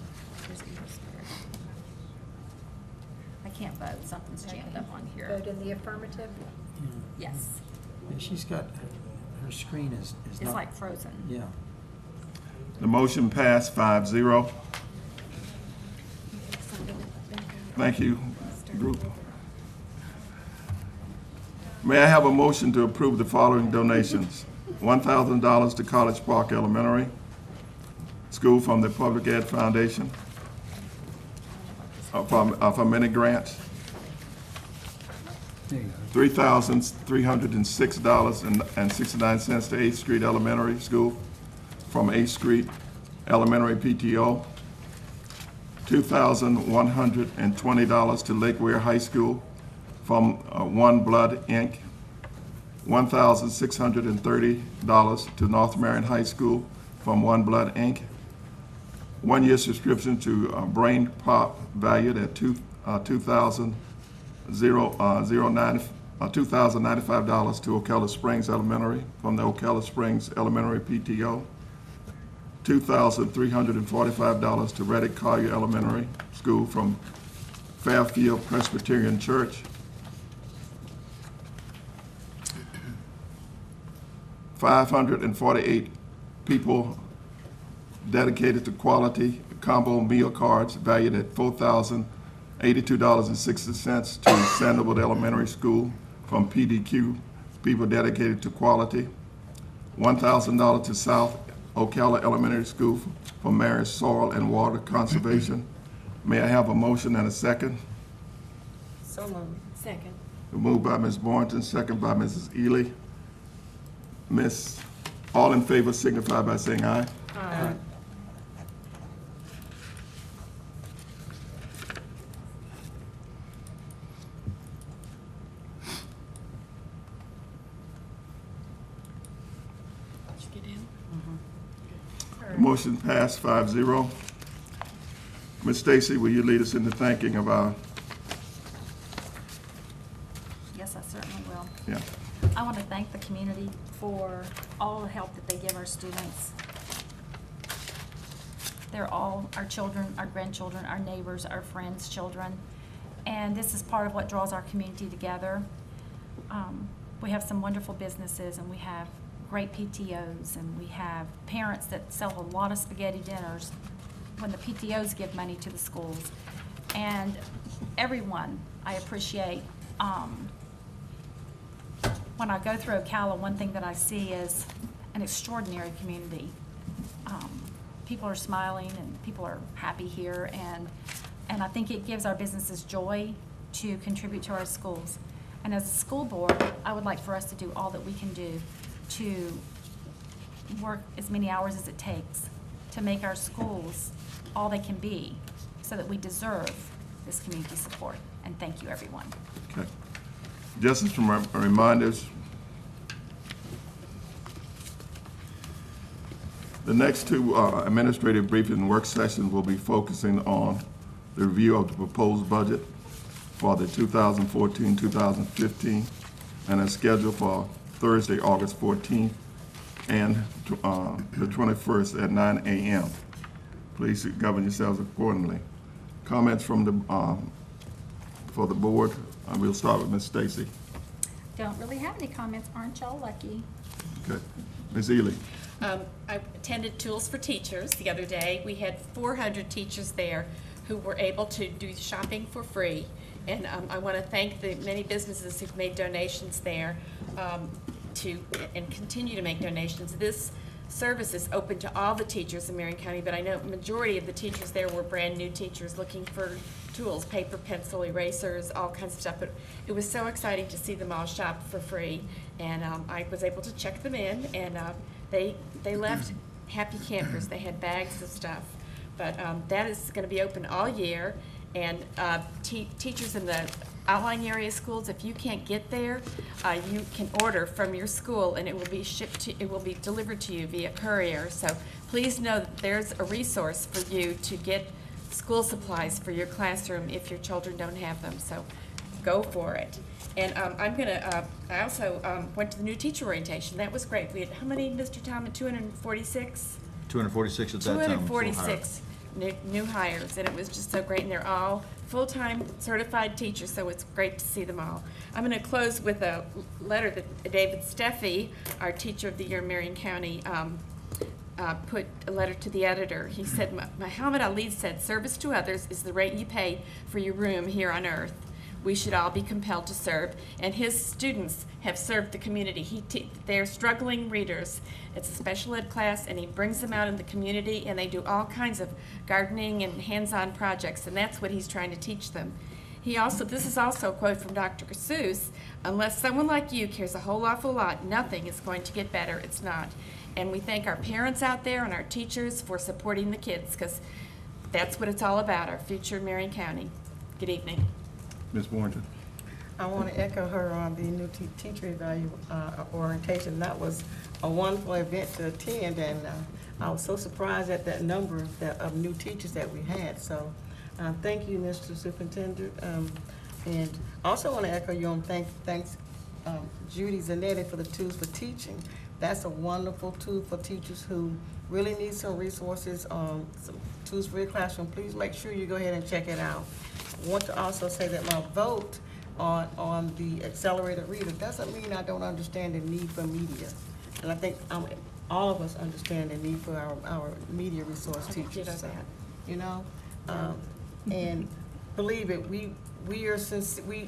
R: There's a little square. I can't vote. Something's jammed up on here.
O: Vote in the affirmative?
R: Yes.
M: Yeah, she's got, her screen is
R: It's
M: not.
R: like frozen.
M: Yeah.
A: The motion passed 5-0. Thank you, group. May I have a motion to approve the following donations? $1,000 to College Park Elementary School from the Public Ed Foundation for many grants.
M: There you go.
A: $3,306.69 to 8th Street Elementary School from 8th Street Elementary PTO. $2,120 to Lake Weir High School from One Blood, Inc. $1,630 to North Marion High School from One Blood, Inc. 1-year subscription to Brain Pop valued at $2,095 to Ocala Springs Elementary from the Ocala Springs Elementary PTO. $2,345 to Reddick Collier Elementary School from Fairfield Presbyterian Church. $548 people dedicated to quality combo meal cards valued at $4,082.60 to Sandoval Elementary School from PDQ, people dedicated to quality. $1,000 to South Ocala Elementary School for Marist Soil and Water Conservation. May I have a motion and a second?
O: So moved. Second.
A: Moved by Ms. Boynton, second by Mrs. Ely. All in favor signify by saying aye.
F: Aye.
A: Motion passed 5-0. Ms. Stacy, will you lead us in the thanking of our,
R: Yes, I certainly will.
A: yeah.
R: I want to thank the community for all the help that they give our students. They're all our children, our grandchildren, our neighbors, our friends' children. And this is part of what draws our community together. We have some wonderful businesses, and we have great PTOs, and we have parents that sell a lot of spaghetti dinners when the PTOs give money to the schools. And everyone, I appreciate. When I go through Ocala, one thing that I see is an extraordinary community. People are smiling and people are happy here, and I think it gives our businesses joy to contribute to our schools. And as a school board, I would like for us to do all that we can do to work as many hours as it takes to make our schools all they can be, so that we deserve this community support. And thank you, everyone.
A: Okay. Just as some reminders, the next two administrative briefing work sessions will be focusing on the review of the proposed budget for the 2014-2015, and is scheduled for Thursday, August 14th, and the 21st at 9 a.m. Please govern yourselves accordingly. Comments from the for the board? We'll start with Ms. Stacy.
R: Don't really have any comments. Aren't y'all lucky?
A: Okay. Ms. Ely.
D: I attended Tools for Teachers the other day. We had 400 teachers there who were able to do shopping for free. And I want to thank the many businesses who've made donations there and continue to make donations. This service is open to all the teachers in Marion County, but I know majority of the teachers there were brand new teachers looking for tools, paper, pencil, erasers, all kinds of stuff. But it was so exciting to see them all shop for free. And I was able to check them in, and they left happy campers. They had bags of stuff. But that is going to be open all year. And teachers in the outlying area schools, if you can't get there, you can order from your school, and it will be shipped to, it will be delivered to you via courier. So please know that there's a resource for you to get school supplies for your classroom if your children don't have them. So go for it. And I also went to the new teacher orientation. That was great. We had, how many, Mr. Thomas? 246?
G: 246 at that time.
D: 246 new hires, and it was just so great. And they're all full-time certified teachers, so it's great to see them all. I'm going to close with a letter that David Steffi, our Teacher of the Year in Marion County, put a letter to the editor. He said, Muhammad Ali said, "Service to others is the rate you pay for your room here on earth. We should all be compelled to serve." And his students have served the community. They're struggling readers. It's a special ed class, and he brings them out in the community, and they do all kinds of gardening and hands-on projects, and that's what he's trying to teach them. This is also a quote from Dr. Seuss: "Unless someone like you cares a whole awful lot, nothing is going to get better." It's not. And we thank our parents out there and our teachers for supporting the kids, because that's what it's all about, our future in Marion County. Good evening.
A: Ms. Warrington.
F: I want to echo her on the new teacher orientation. That was a wonderful event to attend, and I was so surprised at that number of new teachers that we had. So thank you, Mr. Superintendent. And also want to echo you on thanks Judy Zanetti for the Tools for Teaching. That's a wonderful tool for teachers who really need some resources, some tools for your classroom. Please make sure you go ahead and check it out. I want to also say that my vote on the accelerated reader doesn't mean I don't understand the need for media. And I think all of us understand the need for our media resource teachers. So, you know, and believe it, we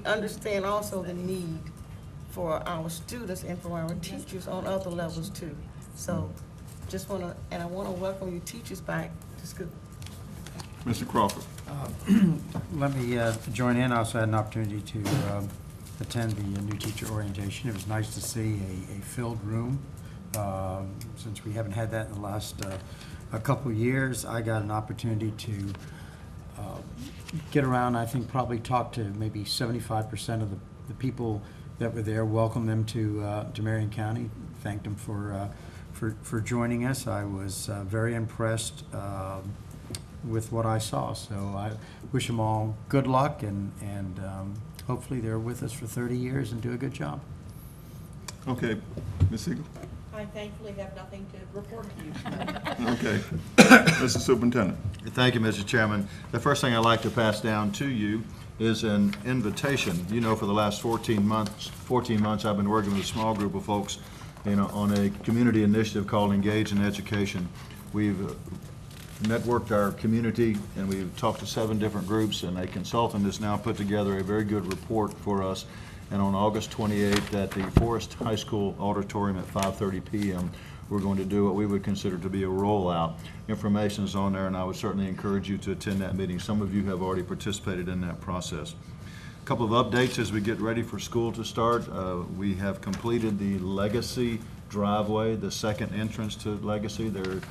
F: understand also the need for our students and for our teachers on other levels too. So just want to, and I want to welcome you teachers back to school.
A: Mr. Crawford.
M: Let me join in. I also had an opportunity to attend the new teacher orientation. It was nice to see a filled room, since we haven't had that in the last a couple of years. I got an opportunity to get around, I think probably talk to maybe 75% of the people that were there, welcome them to Marion County, thanked them for joining us. I was very impressed with what I saw, so I wish them all good luck, and hopefully they're with us for 30 years and do a good job.
A: Okay, Ms. Siegel?
H: I thankfully have nothing to report to you.
A: Okay. Mr. Superintendent?
G: Thank you, Mr. Chairman. The first thing I'd like to pass down to you is an invitation. You know, for the last 14 months I've been working with a small group of folks, on a community initiative called Engage in Education. We've networked our community, and we've talked to 7 different groups, and a consultant has now put together a very good report for us. And on August 28th at the Forest High School auditorium at 5:30 p.m., we're going to do what we would consider to be a rollout. Information is on there, and I would certainly encourage you to attend that meeting. Some of you have already participated in that process. A couple of updates as we get ready for school to start. We have completed the Legacy driveway, the second entrance to Legacy. They're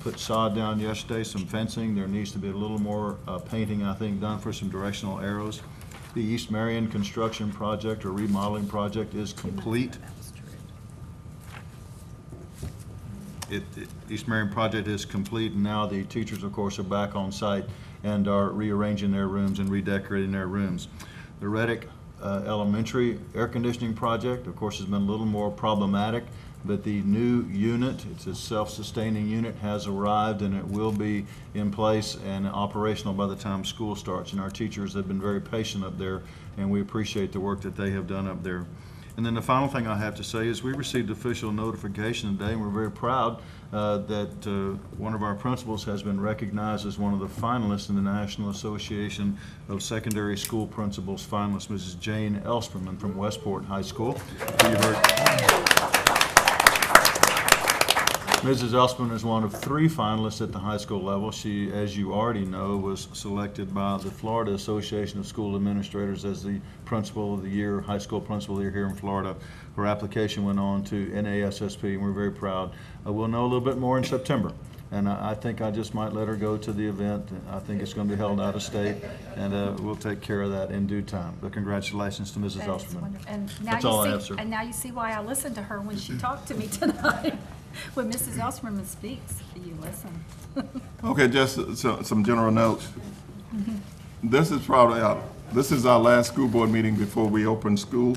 G: put sod down yesterday, some fencing. There needs to be a little more painting, I think, done for some directional arrows. The East Marion construction project or remodeling project is complete. East Marion project is complete, and now the teachers, of course, are back on site and are rearranging their rooms and redecorating their rooms. The Reddick Elementary air conditioning project, of course, has been a little more problematic, but the new unit, it's a self-sustaining unit, has arrived, and it will be in place and operational by the time school starts. And our teachers have been very patient up there, and we appreciate the work that they have done up there. And then the final thing I have to say is we received official notification today, and we're very proud that one of our principals has been recognized as one of the finalists in the National Association of Secondary School Principals finalists, Mrs. Jane Elsperman from Westport High School. Mrs. Elsperman is one of 3 finalists at the high school level. She, as you already know, was selected by the Florida Association of School Administrators as the Principal of the Year, High School Principal of the Year here in Florida. Her application went on to NASSP, and we're very proud. We'll know a little bit more in September, and I think I just might let her go to the event. I think it's going to be held out of state, and we'll take care of that in due time. But congratulations to Mrs. Elsperman. That's all I have, sir.
R: And now you see why I listened to her when she talked to me tonight. When Mrs. Elsperman speaks, you listen.
A: Okay, just some general notes. This is our last school board meeting before we open school,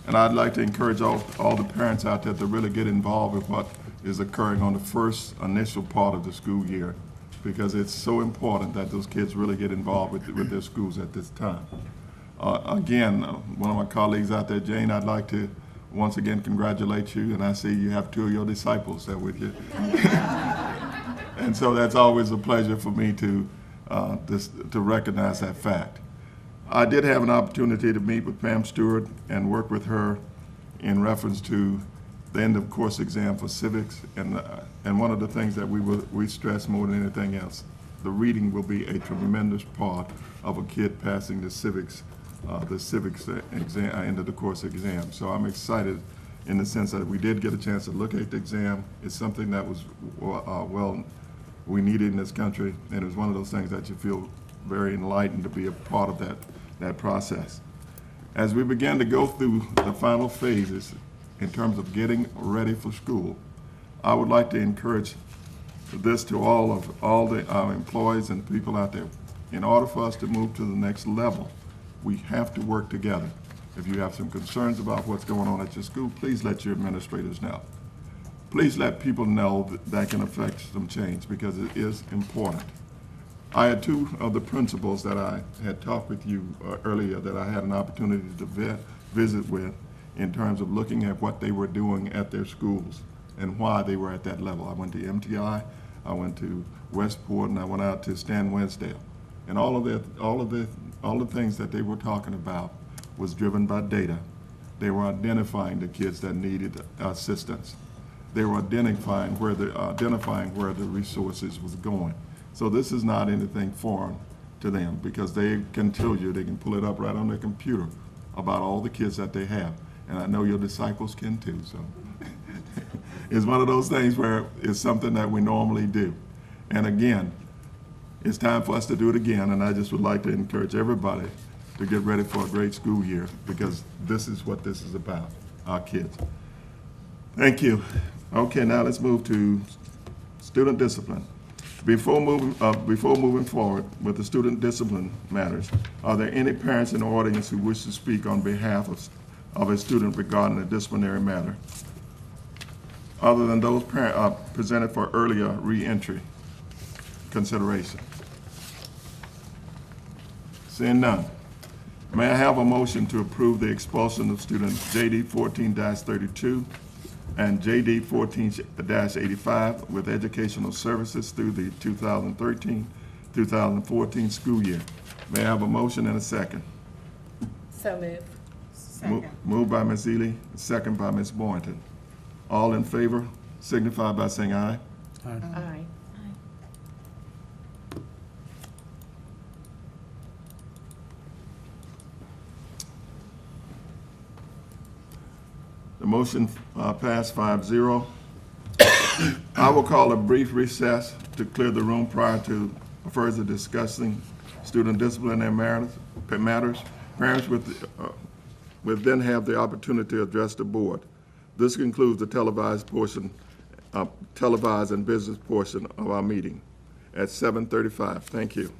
A: and I'd like to encourage all the parents out there to really get involved with what is occurring on the first initial part of the school year, because it's so important that those kids really get involved with their schools at this time. Again, one of my colleagues out there, Jane, I'd like to once again congratulate you, and I see you have 2 of your disciples there with you. And so that's always a pleasure for me to recognize that fact. I did have an opportunity to meet with Pam Stewart and work with her in reference to the end of course exam for civics, and one of the things that we stress more than anything else, the reading will be a tremendous part of a kid passing the civics exam, end of the course exam. So I'm excited in the sense that we did get a chance to look at the exam. It's something that was we needed in this country, and it was one of those things that you feel very enlightened to be a part of that process. As we begin to go through the final phases in terms of getting ready for school, I would like to encourage this to all our employees and people out there. In order for us to move to the next level, we have to work together. If you have some concerns about what's going on at your school, please let your administrators know. Please let people know that can affect some change, because it is important. I had 2 of the principals that I had talked with you earlier that I had an opportunity to visit with in terms of looking at what they were doing at their schools and why they were at that level. I went to MTI, I went to Westport, and I went out to Stan Winsdale. And all the things that they were talking about was driven by data. They were identifying the kids that needed assistance. They were identifying where the resources was going. So this is not anything foreign to them, because they can tell you, they can pull it up right on their computer, about all the kids that they have. And I know your disciples can too, so. It's one of those things where it's something that we normally do. And again, it's time for us to do it again, and I just would like to encourage everybody to get ready for a great school year, because this is what this is about, our kids. Thank you. Okay, now let's move to student discipline. Before moving forward with the student discipline matters, are there any parents in the audience who wish to speak on behalf of a student regarding a disciplinary matter, other than those presented for earlier re-entry consideration? Seeing none, may I have a motion to approve the expulsion of students JD 14-32 and JD 14-85 with educational services through the 2013-2014 school year? May I have a motion and a second?
D: So move.
A: Moved by Ms. Ely, second by Ms. Boynton. All in favor signify by saying aye.
D: Aye.
A: The motion passed 5-0. I will call a brief recess to clear the room prior to further discussing student disciplinary matters. Parents would then have the opportunity to address the board. This concludes the televised and business portion of our meeting at 7:35. Thank you.